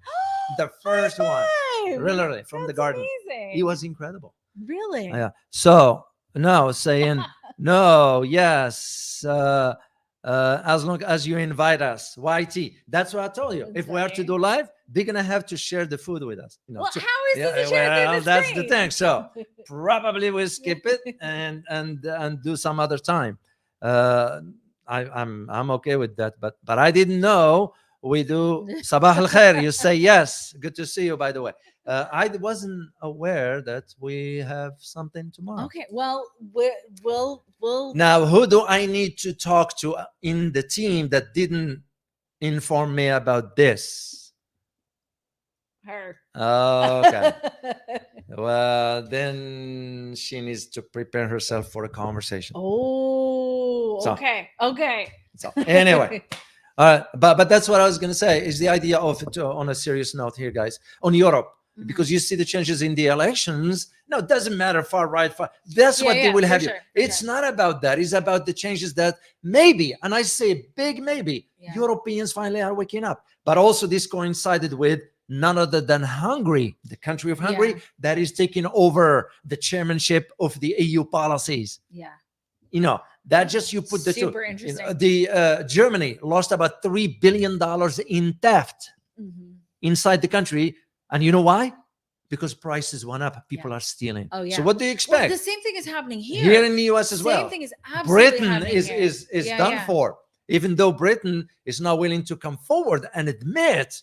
The first one, literally from the garden. Amazing. It was incredible. Really? Yeah. So no, saying no, yes. As long as you invite us, YT. That's what I told you. If we have to do live, they're gonna have to share the food with us. Well, how is this shared? That's the thing. So probably we'll skip it and do some other time. I'm okay with that, but I didn't know we do Sabah al Khair. You say yes. Good to see you, by the way. I wasn't aware that we have something tomorrow. Okay, well, we'll. Now, who do I need to talk to in the team that didn't inform me about this? Her. Okay. Well, then she needs to prepare herself for a conversation. Oh, okay. So anyway. All right, but that's what I was going to say is the idea of it on a serious note here, guys, on Europe, because you see the changes in the elections. No, it doesn't matter far right, far. That's what they will have. It's not about that. It's about the changes that maybe, and I say big maybe, Europeans finally are waking up. But also this coincided with none other than Hungary, the country of Hungary, that is taking over the chairmanship of the EU policies. Yeah. That just you put the super interesting. The Germany lost about $3 billion in theft inside the country, and you know why? Because prices went up. People are stealing. Oh yeah. So what do you expect? Well, the same thing is happening here. Here in the U.S. as well. Same thing is absolutely Britain happening is here. done for. Even though Britain is not willing to come forward and admit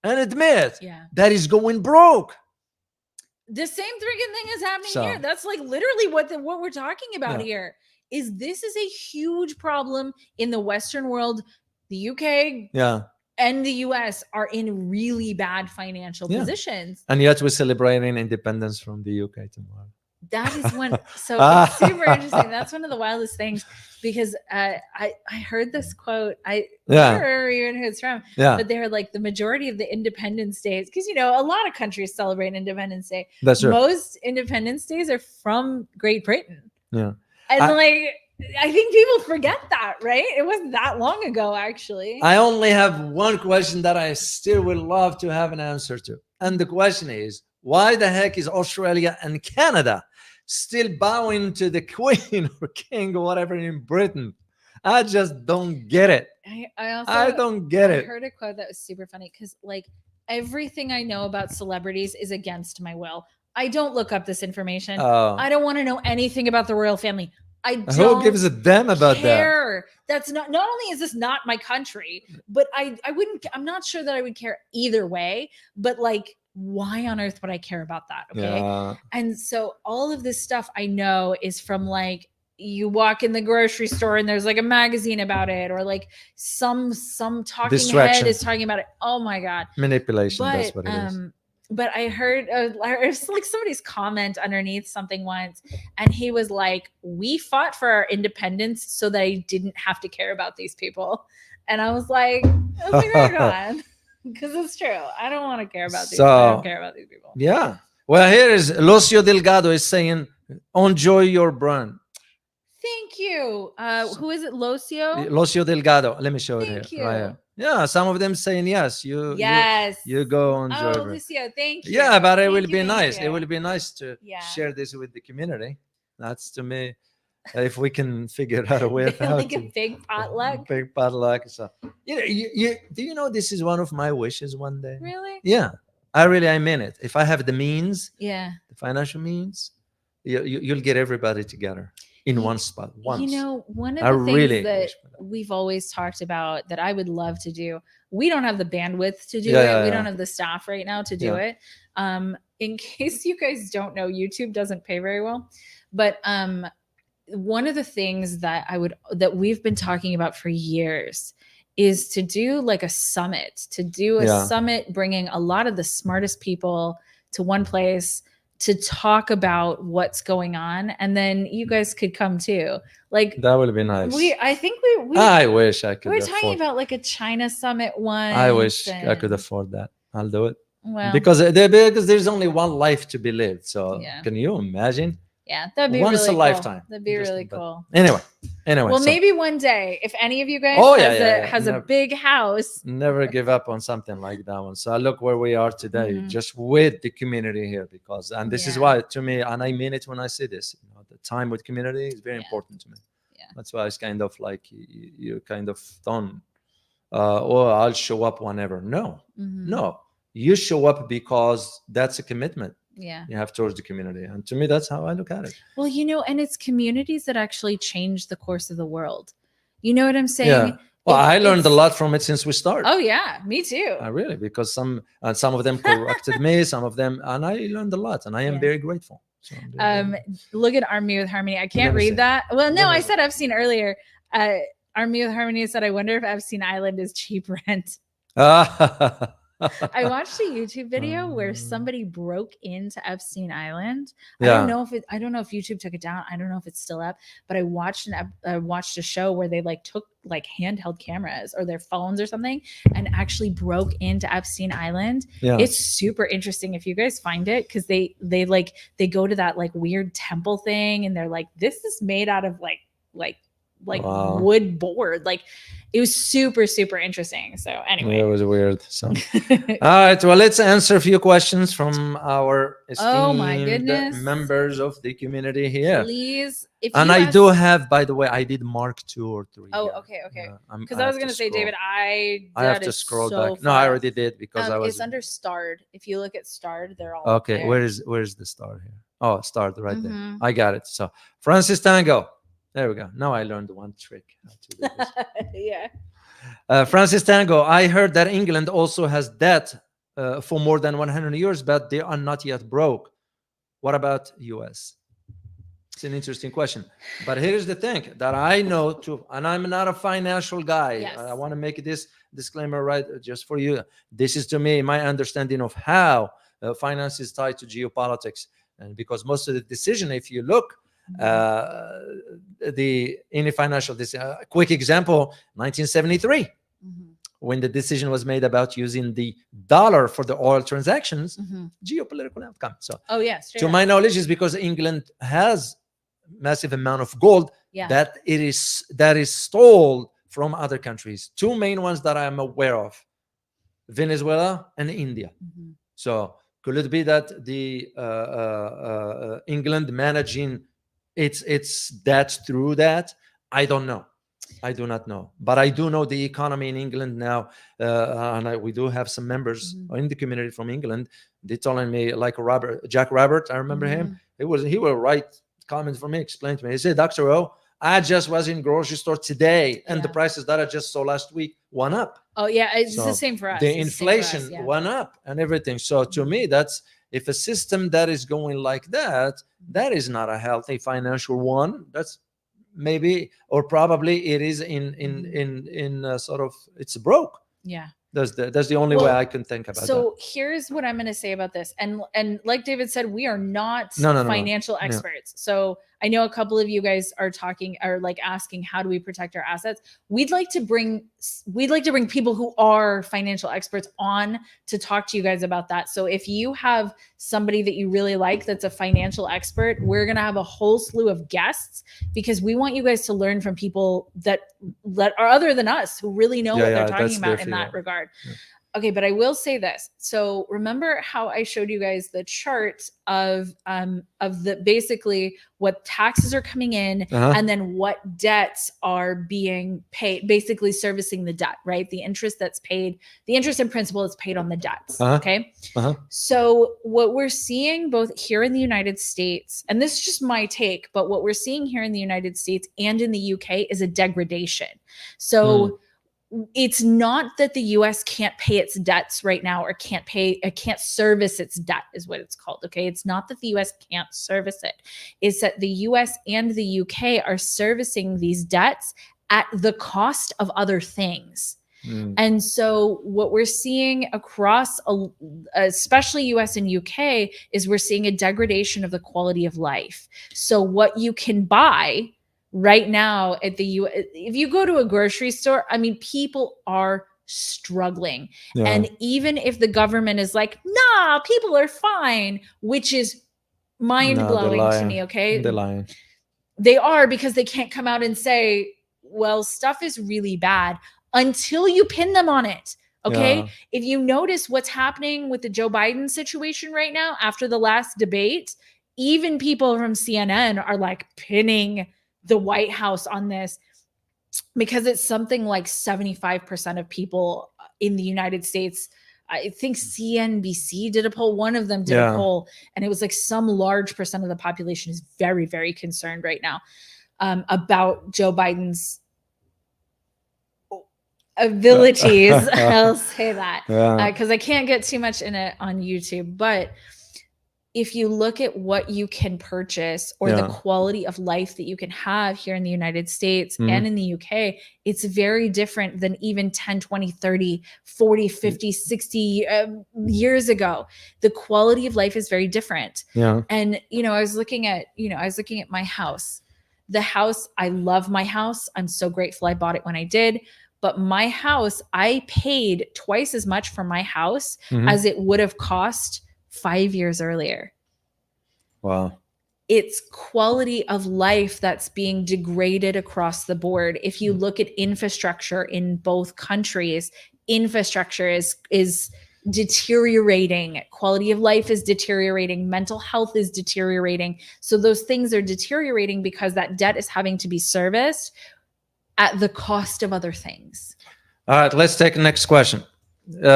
that is going broke. The same freaking thing is happening here. That's like literally what we're talking about here. is this is a huge problem in the Western world. The UK and the US are in really bad financial positions. And yet we're celebrating independence from the UK tomorrow. That is one. So it's super interesting. That's one of the wildest things, because I heard this quote. I don't remember even who it's from. But they're like, the majority of the Independence Days, because a lot of countries celebrate Independence Day. That's true. Most Independence Days are from Great Britain. Yeah. And I think people forget that, right? It wasn't that long ago, actually. I only have one question that I still would love to have an answer to. And the question is, why the heck is Australia and Canada still bowing to the Queen or King or whatever in Britain? I just don't get it. I don't get it. I heard a quote that was super funny, because everything I know about celebrities is against my will. I don't look up this information. I don't want to know anything about the royal family. Who gives a damn about that? That's not only is this not my country, but I'm not sure that I would care either way, but why on earth would I care about that? Okay. Yeah. And so all of this stuff I know is from you walk in the grocery store and there's a magazine about it, or some talking head is talking about it. Oh my God. Manipulation. That's what it is. But I heard it was somebody's comment underneath something once, and he was like, we fought for our independence so that I didn't have to care about these people. And I was like, oh God, because it's true. I don't want to care about these. I don't care about these people. Yeah. Well, here is Lucio Delgado is saying, enjoy your brand. Thank you. Who is it? Lucio Delgado. Let me show it here. Thank you. Right here. Yeah, some of them saying yes. You go on. Oh, Lucio, thank you. Yeah, but it will be nice. It will be nice to share this with the community. That's, to me, if we can figure out a way of how a big potluck. Big potluck. So, do you know this is one of my wishes one day? Really? Yeah, I mean it. If I have the means, the financial means, you'll get everybody together in one spot once. One of the things that we've always talked about that I would love to do, we don't have the bandwidth to do it. We don't have the staff right now to do it. In case you guys don't know, YouTube doesn't pay very well. But one of the things that we've been talking about for years is to do a summit, bringing a lot of the smartest people to one place to talk about what's going on, and then you guys could come too. That would be nice. I wish I could. We're talking about a China summit one. I wish I could afford that. I'll do it. Well, because there's only one life to be lived. So can you imagine? Yeah, that'd be once really a lifetime. Cool. That'd be really cool. Anyway. Well, maybe one day, if any of you guys has a big house. Never give up on something like that one. So look where we are today, just with the community here, and this is why, to me, and I mean it when I say this, the time with community is very important to me. Yeah. That's why it's kind of you kind of don't, I'll show up whenever. No, you show up because that's a commitment. You have towards the community, and to me that's how I look at it. Well, and it's communities that actually change the course of the world. You know what I'm saying? Well, I learned a lot from it since we started. Oh yeah, me too. Really, because some of them corrected me, some of them, and I learned a lot, and I am very grateful. So look at Army with Harmony. I can't read that. Well, no, I said Epstein earlier. Army with Harmony said, I wonder if Epstein Island is cheap rent. I watched a YouTube video where somebody broke into Epstein Island. I don't know if YouTube took it down. I don't know if it's still up, but I watched a show where they took handheld cameras or their phones or something and actually broke into Epstein Island. It's super interesting if you guys find it, because they go to that weird temple thing, and they're this is made out of wow. wood board. It was super, super interesting. So anyway, it was weird. So all right, well, let's answer a few questions from our esteemed members of the community here. Please. I do have, by the way, I did mark 2 or 3. Oh, okay. Because I was going to say, David, I have to scroll back. Fast. No, I already did, because I was. It's under starred. If you look at starred, they're all okay. There. Where's the star here? Oh, starred right there. I got it. So Francis Tango. There we go. Now I learned one trick. Francis Tango, I heard that England also has debt for more than 100 years, but they are not yet broke. What about US? It's an interesting question. But here's the thing that I know too, and I'm not a financial guy. Yes. I want to make this disclaimer right just for you. This is to me my understanding of how finance is tied to geopolitics. And because most of the decision, if you look, the any financial this quick example, 1973. When the decision was made about using the dollar for the oil transactions, geopolitical outcome. So, to my knowledge, is because England has massive amount of gold that is stole from other countries. Two main ones that I am aware of: Venezuela and India. So, could it be that the England managing its debt through that? I don't know. I do not know, but I do know the economy in England now, and we do have some members in the community from England. They telling me, like Jack Robert, I remember him. He will write comments for me, explain to me. He said, "Dr. O, I just was in grocery store today, and the prices that I just saw last week went up." Oh yeah, it's the same for us. The inflation went up and everything. So to me, that's if a system that is going like that, that is not a healthy financial one. That's maybe or probably it is in sort of it's broke. That's the only way I can think about so here's what I'm going to say about this, and like David said, we are not financial experts. So I know a couple of you guys are talking or like asking, how do we protect our assets? We'd like to bring people who are financial experts on to talk to you guys about that. So if you have somebody that you really like that's a financial expert, we're going to have a whole slew of guests, because we want you guys to learn from people that are other than us, who really know what they're talking about in that regard. Okay, but I will say this. So remember how I showed you guys the chart of the basically what taxes are coming in and then what debts are being paid, basically servicing the debt, right? The interest that's paid, the interest in principal is paid on the debts. Okay. So what we're seeing both here in the United States, and this is just my take, but what we're seeing here in the United States and in the UK is a degradation. So it's not that the US can't pay its debts right now, or can't service its debt is what it's called. Okay. It's not that the US can't service it. It's that the US and the UK are servicing these debts at the cost of other things. And so what we're seeing across, especially US and UK, is we're seeing a degradation of the quality of life. So what you can buy right now at if you go to a grocery store, I mean, people are struggling. And even if the government is like, nah, people are fine, which is mind-blowing to me, okay? They're lying. They are, because they can't come out and say, well, stuff is really bad, until you pin them on it. Okay. If you notice what's happening with the Joe Biden situation right now, after the last debate, even people from CNN are like pinning the White House on this, because it's something like 75% of people in the United States. I think CNBC did a poll. One of them did a poll, and it was like some large percent of the population is very, very concerned right now about Joe Biden's abilities. I'll say that because I can't get too much in it on YouTube. But if you look at what you can purchase, or the quality of life that you can have here in the United States and in the UK, it's very different than even 10, 20, 30, 40, 50, 60 years ago. The quality of life is very different. And, I was looking at my house. The house, I love my house. I'm so grateful I bought it when I did. But my house, I paid twice as much for my house as it would have cost 5 years earlier. Wow. It's quality of life that's being degraded across the board. If you look at infrastructure in both countries, infrastructure is deteriorating. Quality of life is deteriorating. Mental health is deteriorating. So those things are deteriorating because that debt is having to be serviced at the cost of other things. All right, let's take the next question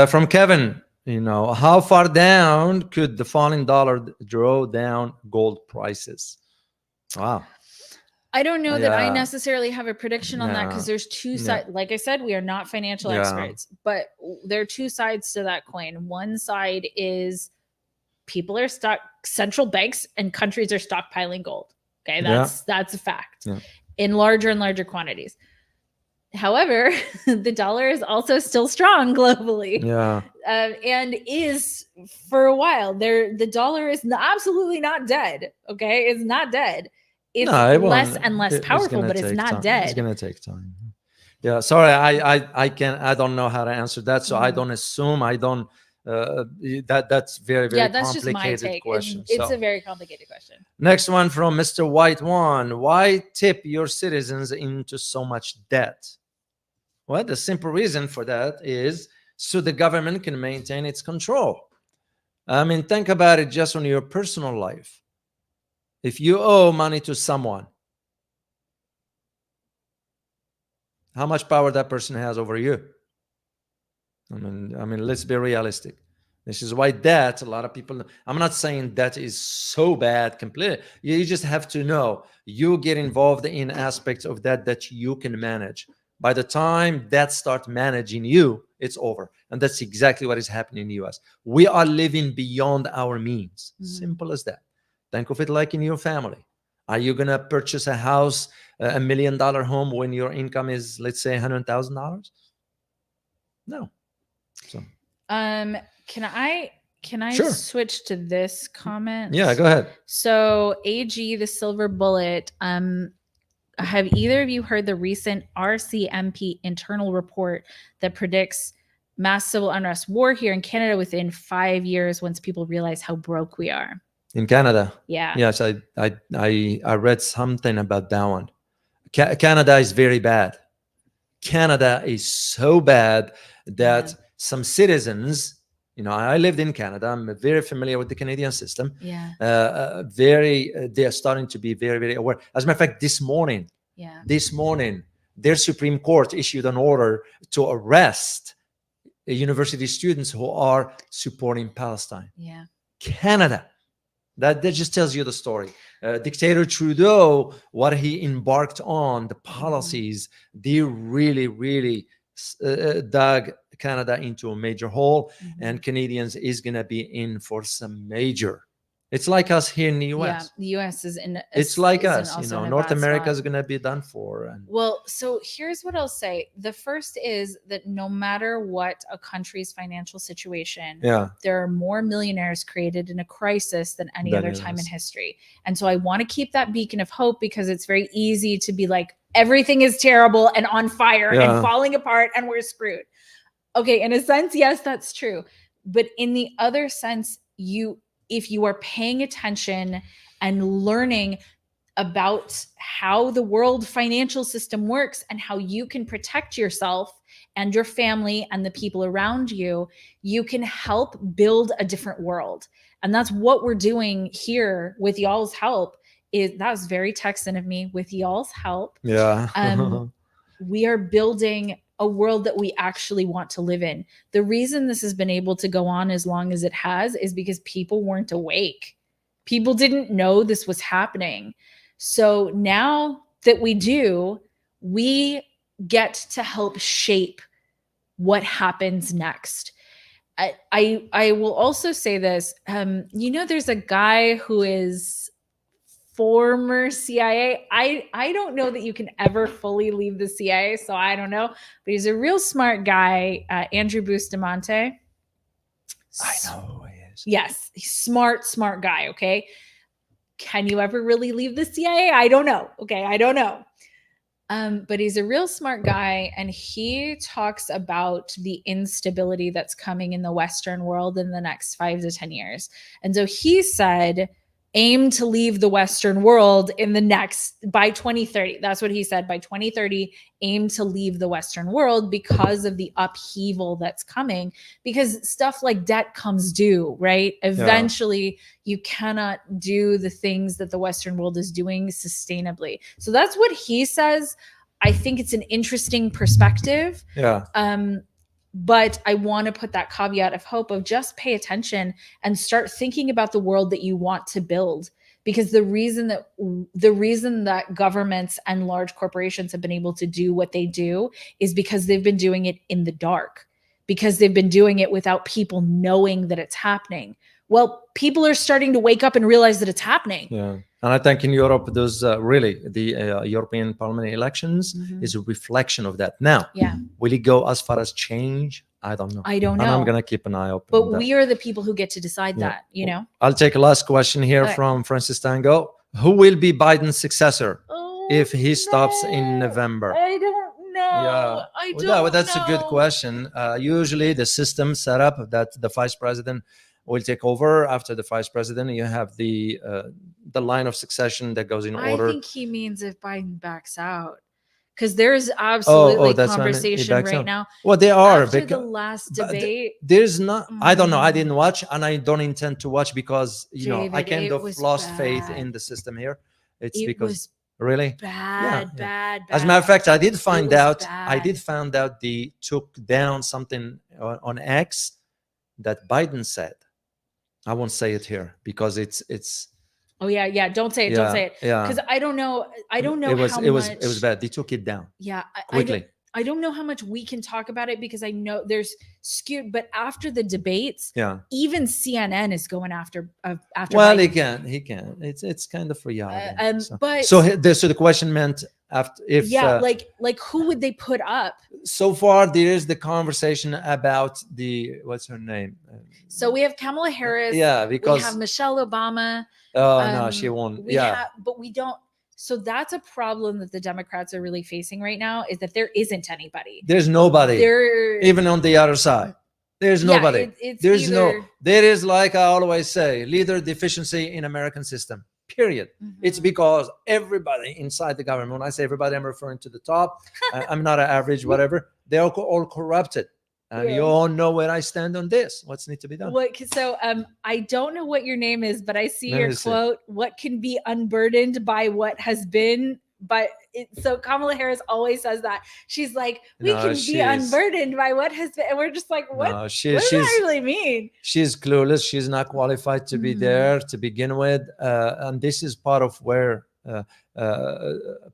from Kevin. How far down could the falling dollar draw down gold prices? Wow. I don't know that I necessarily have a prediction on that, because there's two sides. Like I said, we are not financial experts, but there are two sides to that coin. One side is people are central banks and countries are stockpiling gold. Okay, Yeah. that's a fact. Yeah. In larger and larger quantities. However, the dollar is also still strong globally, Yeah. and is for a while. The dollar is absolutely not dead. Okay, it's not dead. It's No, it less won't. and less It's powerful, gonna but it's take not time. dead. It's gonna take time. Yeah, sorry, I don't know how to answer that, so I Mhm. don't assume. I don't. That's very Yeah, that's just my complicated take. question. It's So a very complicated question. next one from Mr. White One: why tip your citizens into so much debt? Well, the simple reason for that is so the government can maintain its control. I mean, think about it just on your personal life. If you owe money to someone, how much power that person has over you? I mean, let's be realistic. This is why debt, a lot of people, I'm not saying debt is so bad completely. You just have to know you get involved in aspects of that you can manage. By the time that start managing you, it's over. And that's exactly what is happening in the US. We are living beyond our means. Simple as that. Think of it like in your family. Are you going to purchase a house, $1 million home when your income is, let's say, $100,000? No. So Can I Sure. switch to this comment? Yeah, go ahead. So AG the Silver Bullet, have either of you heard the recent RCMP internal report that predicts mass civil unrest war here in Canada within 5 years once people realize how broke we are? In Canada? Yeah. Yes, I read something about that one. Canada is very bad. Canada is so bad that some citizens, I lived in Canada. I'm very familiar with the Canadian system. Yeah. They are starting to be very, very aware. As a matter of fact, this morning, their Supreme Court issued an order to arrest university students who are supporting Palestine. Yeah. Canada. That just tells you the story. Dictator Trudeau, what he embarked on, the policies, they really, really dug Canada into a major hole, and Canadians is going to be in for some major. It's like us here in the US. Yeah, the US is in. It's like is us, also in a North bad America is spot. going to be done for. Well, so here's what I'll say. The first is that no matter what a country's financial situation, there are more millionaires created in a crisis than any other time in history. And so I want to keep that beacon of hope, because it's very easy to be like, everything is terrible and on fire and falling apart and we're screwed. Okay, in a sense, yes, that's true. But in the other sense, if you are paying attention and learning about how the world financial system works and how you can protect yourself and your family and the people around you, you can help build a different world. And that's what we're doing here with y'all's help. That was very Texan of me. With y'all's help, we are building a world that we actually want to live in. The reason this has been able to go on as long as it has is because people weren't awake. People didn't know this was happening. So now that we do, we get to help shape what happens next. I will also say this. There's a guy who is former CIA. I don't know that you can ever fully leave the CIA, so I don't know. But he's a real smart guy, Andrew Bustamante. I know who he is. Yes, he's smart guy, okay? Can you ever really leave the CIA? I don't know. Okay, I don't know. But he's a real smart guy, and he talks about the instability that's coming in the Western world in the next 5 to 10 years. And so he said, aim to leave the Western world by 2030. That's what he said. By 2030, aim to leave the Western world because of the upheaval that's coming, because stuff like debt comes due, right? Eventually, you cannot do the things that the Western world is doing sustainably. So that's what he says. I think it's an interesting perspective. But I want to put that caveat of hope of just pay attention and start thinking about the world that you want to build. Because the reason that governments and large corporations have been able to do what they do is because they've been doing it in the dark, because they've been doing it without people knowing that it's happening. Well, people are starting to wake up and realize that it's happening. Yeah. And I think in Europe, those really the European Parliament elections is a reflection of that. Now, Yeah. will it go as far as change? I don't know. I don't And I'm know. gonna keep an eye open. But on that. we are the people who get to decide Yeah. that, you know? I'll take a last question here Okay. from Francis Tango. Who will be Biden's successor Oh, if he stops in November? I don't know. Yeah. I Well, don't that's know. a good question. Usually the system set up that the vice president will take over. After the vice president, you have the line of succession that goes in order. I think he means if Biden backs out. Because there's absolutely that's when he conversation backs right out. now. Well, they are. After the last but debate, there's not. I don't know. I didn't watch, and I don't intend to watch because I David, kind it of was lost faith bad. in the system here. It's It because was really bad, Yeah. bad. As a matter of fact, I did was find out. I bad. did find out they took down something on X that Biden said. I won't say it here because it's. Oh yeah. Don't say it. Don't say it. Yeah. Because I don't know. I don't know It was. how It was. much. It was bad. They took it down. Yeah. Quickly. I don't know how much we can talk about it because I know there's skewed. But after the debates, Yeah. even CNN is going after. Well, Biden. he can. It's kind of reality. But so the question meant after if like who would they put up? So far there is the conversation about the what's her name. So we have Kamala Harris. Yeah, because we have Michelle Obama. No, she won't. But we don't. So that's a problem that the Democrats are really facing right now is that there isn't anybody. There's nobody. There, even on the other side. There's nobody. There's there is, like I always say, leader deficiency in American system. Period. It's because everybody inside the government, when I say everybody, I'm referring to the top. I'm not an average, whatever. They're all corrupted. And you all know where I stand on this. What's need to be done? So I don't know what your name is, but I see your quote. What can be unburdened by what has been? So Kamala Harris always says that. She's like, we can be unburdened by what has been. And we're just like, what? What does that really mean? She's clueless. She's not qualified to be there to begin with. And this is part of where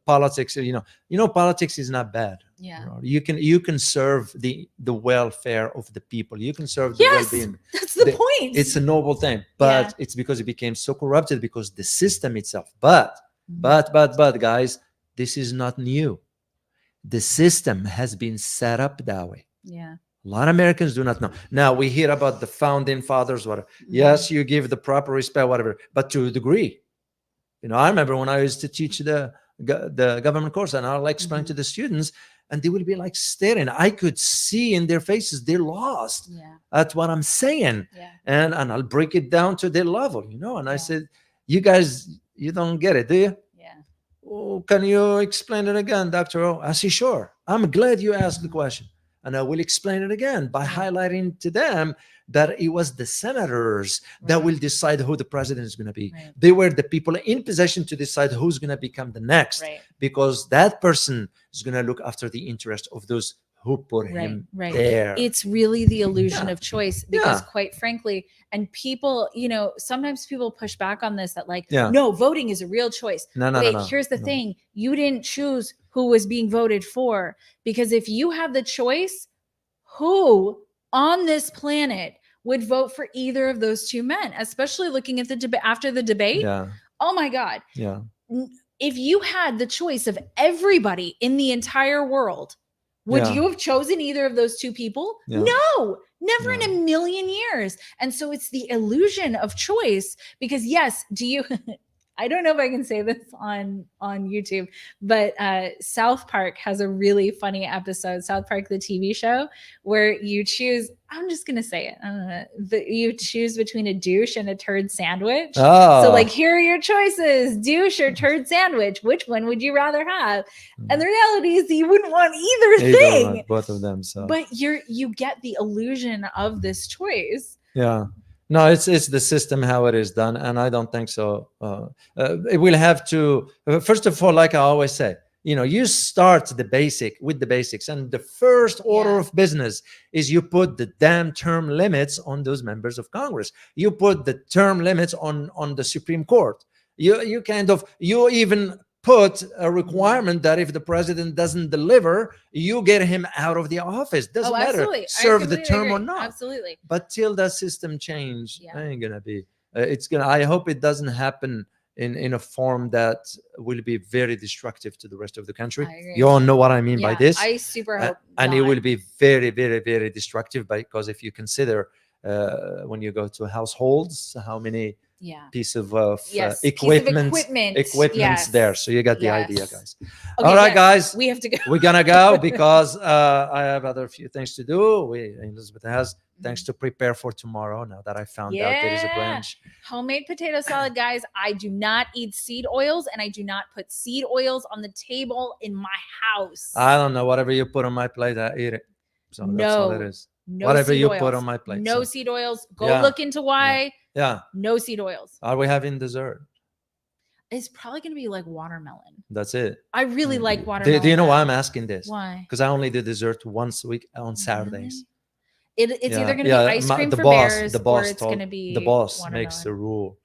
politics, politics is not bad. Yeah. You can serve the welfare of the people. You can serve the well-being. That's the point. It's a noble thing, but it's because it became so corrupted because the system itself. But guys, this is not new. The system has been set up that way. Yeah. A lot of Americans do not know. Now we hear about the founding fathers, whatever. Yes, you give the proper respect, whatever, but to a degree. I remember when I used to teach the government course, and I'll explain to the students, and they will be like staring. I could see in their faces they're lost at what I'm saying, and I'll break it down to their level, And I said, "You guys, you don't get it, do you?" Yeah. Oh, can you explain it again, Dr. O? I said, "Sure. I'm glad you asked the question, and I will explain it again by highlighting to them that it was the senators that will decide who the president is going to be. They were the people in possession to decide who's going to become the next, because that person is going to look after the interest of those who put him there." It's really the illusion of choice because quite frankly, and people, sometimes people push back on this that no, voting is a real choice. No. Here's the thing. You didn't choose who was being voted for, because if you have the choice, who on this planet would vote for either of those two men, especially looking at the debate after the debate? Oh my God. Yeah. If you had the choice of everybody in the entire world, would you have chosen either of those two people? No, never in a million years. And so it's the illusion of choice because I don't know if I can say this on YouTube, but South Park has a really funny episode, South Park, the TV show, where you choose, I'm just going to say it, you choose between a douche and a turd sandwich. So here are your choices, douche or turd sandwich. Which one would you rather have? And the reality is you wouldn't want either thing. Want both of them. So. But you get the illusion of this choice. Yeah. No, it's the system how it is done, and I don't think so. It will have to first of all, like I always say, you start with the basics, and the first order of business is you put the damn term limits on those members of Congress. You put the term limits on the Supreme Court. You even put a requirement that if the president doesn't deliver, you get him out of the office. Doesn't matter, absolutely. I serve the completely term or agree. not. Absolutely. But till that system change, Yeah. ain't gonna be. It's gonna. I hope it doesn't happen in a form that will be very destructive to the rest of the country. I agree. You all know what I mean by Yeah, this. I super hope And it not. will be very, very, very destructive, because if you consider when you go to households, how many Yeah. piece of Yes. equipment's Yes. there. So you got the Yes. idea, guys. Okay, All right, yes, guys. we have to go. We're gonna go because I have other few things to do. Elizabeth has things to prepare for tomorrow. Now that I found out there is a Yeah. branch. Homemade potato salad, guys. I do not eat seed oils, and I do not put seed oils on the table in my house. I don't know. Whatever you put on my plate, I eat it. So that's all it No. is. No Whatever seed you oils. put on my plate. No so. seed oils. Go Yeah. look into why. Yeah. No seed oils. Are we having dessert? It's probably going to be like watermelon. That's it. I really like Do watermelon. you know why I'm asking this? Why? Because I only do dessert once a week on Saturdays. Really? It's either going to be ice cream for bears, or it's going to be the boss watermelon. makes the rule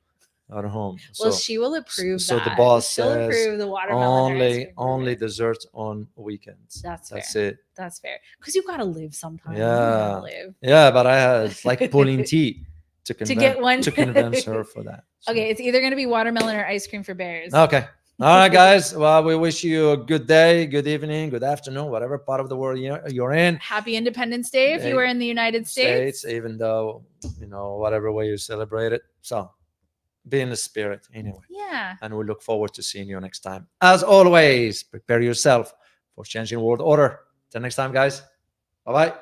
at home. Well, So, she will approve so that. the boss She'll says approve the watermelon. or ice cream for only bears. desserts on weekends. That's it. That's fair. Because you got to live sometime. Yeah. Live. Yeah, but it's like pulling teeth to get one. to convince her for that. So. Okay, it's either going to be watermelon or ice cream for bears. Okay. All right, guys. Well, we wish you a good day, good evening, good afternoon, whatever part of the world you're in. Happy Independence Day if you are in the United States. Even though, whatever way you celebrate it. So be in the spirit anyway. Yeah. And we look forward to seeing you next time. As always, prepare yourself for changing world order. Till next time, guys. Bye-bye.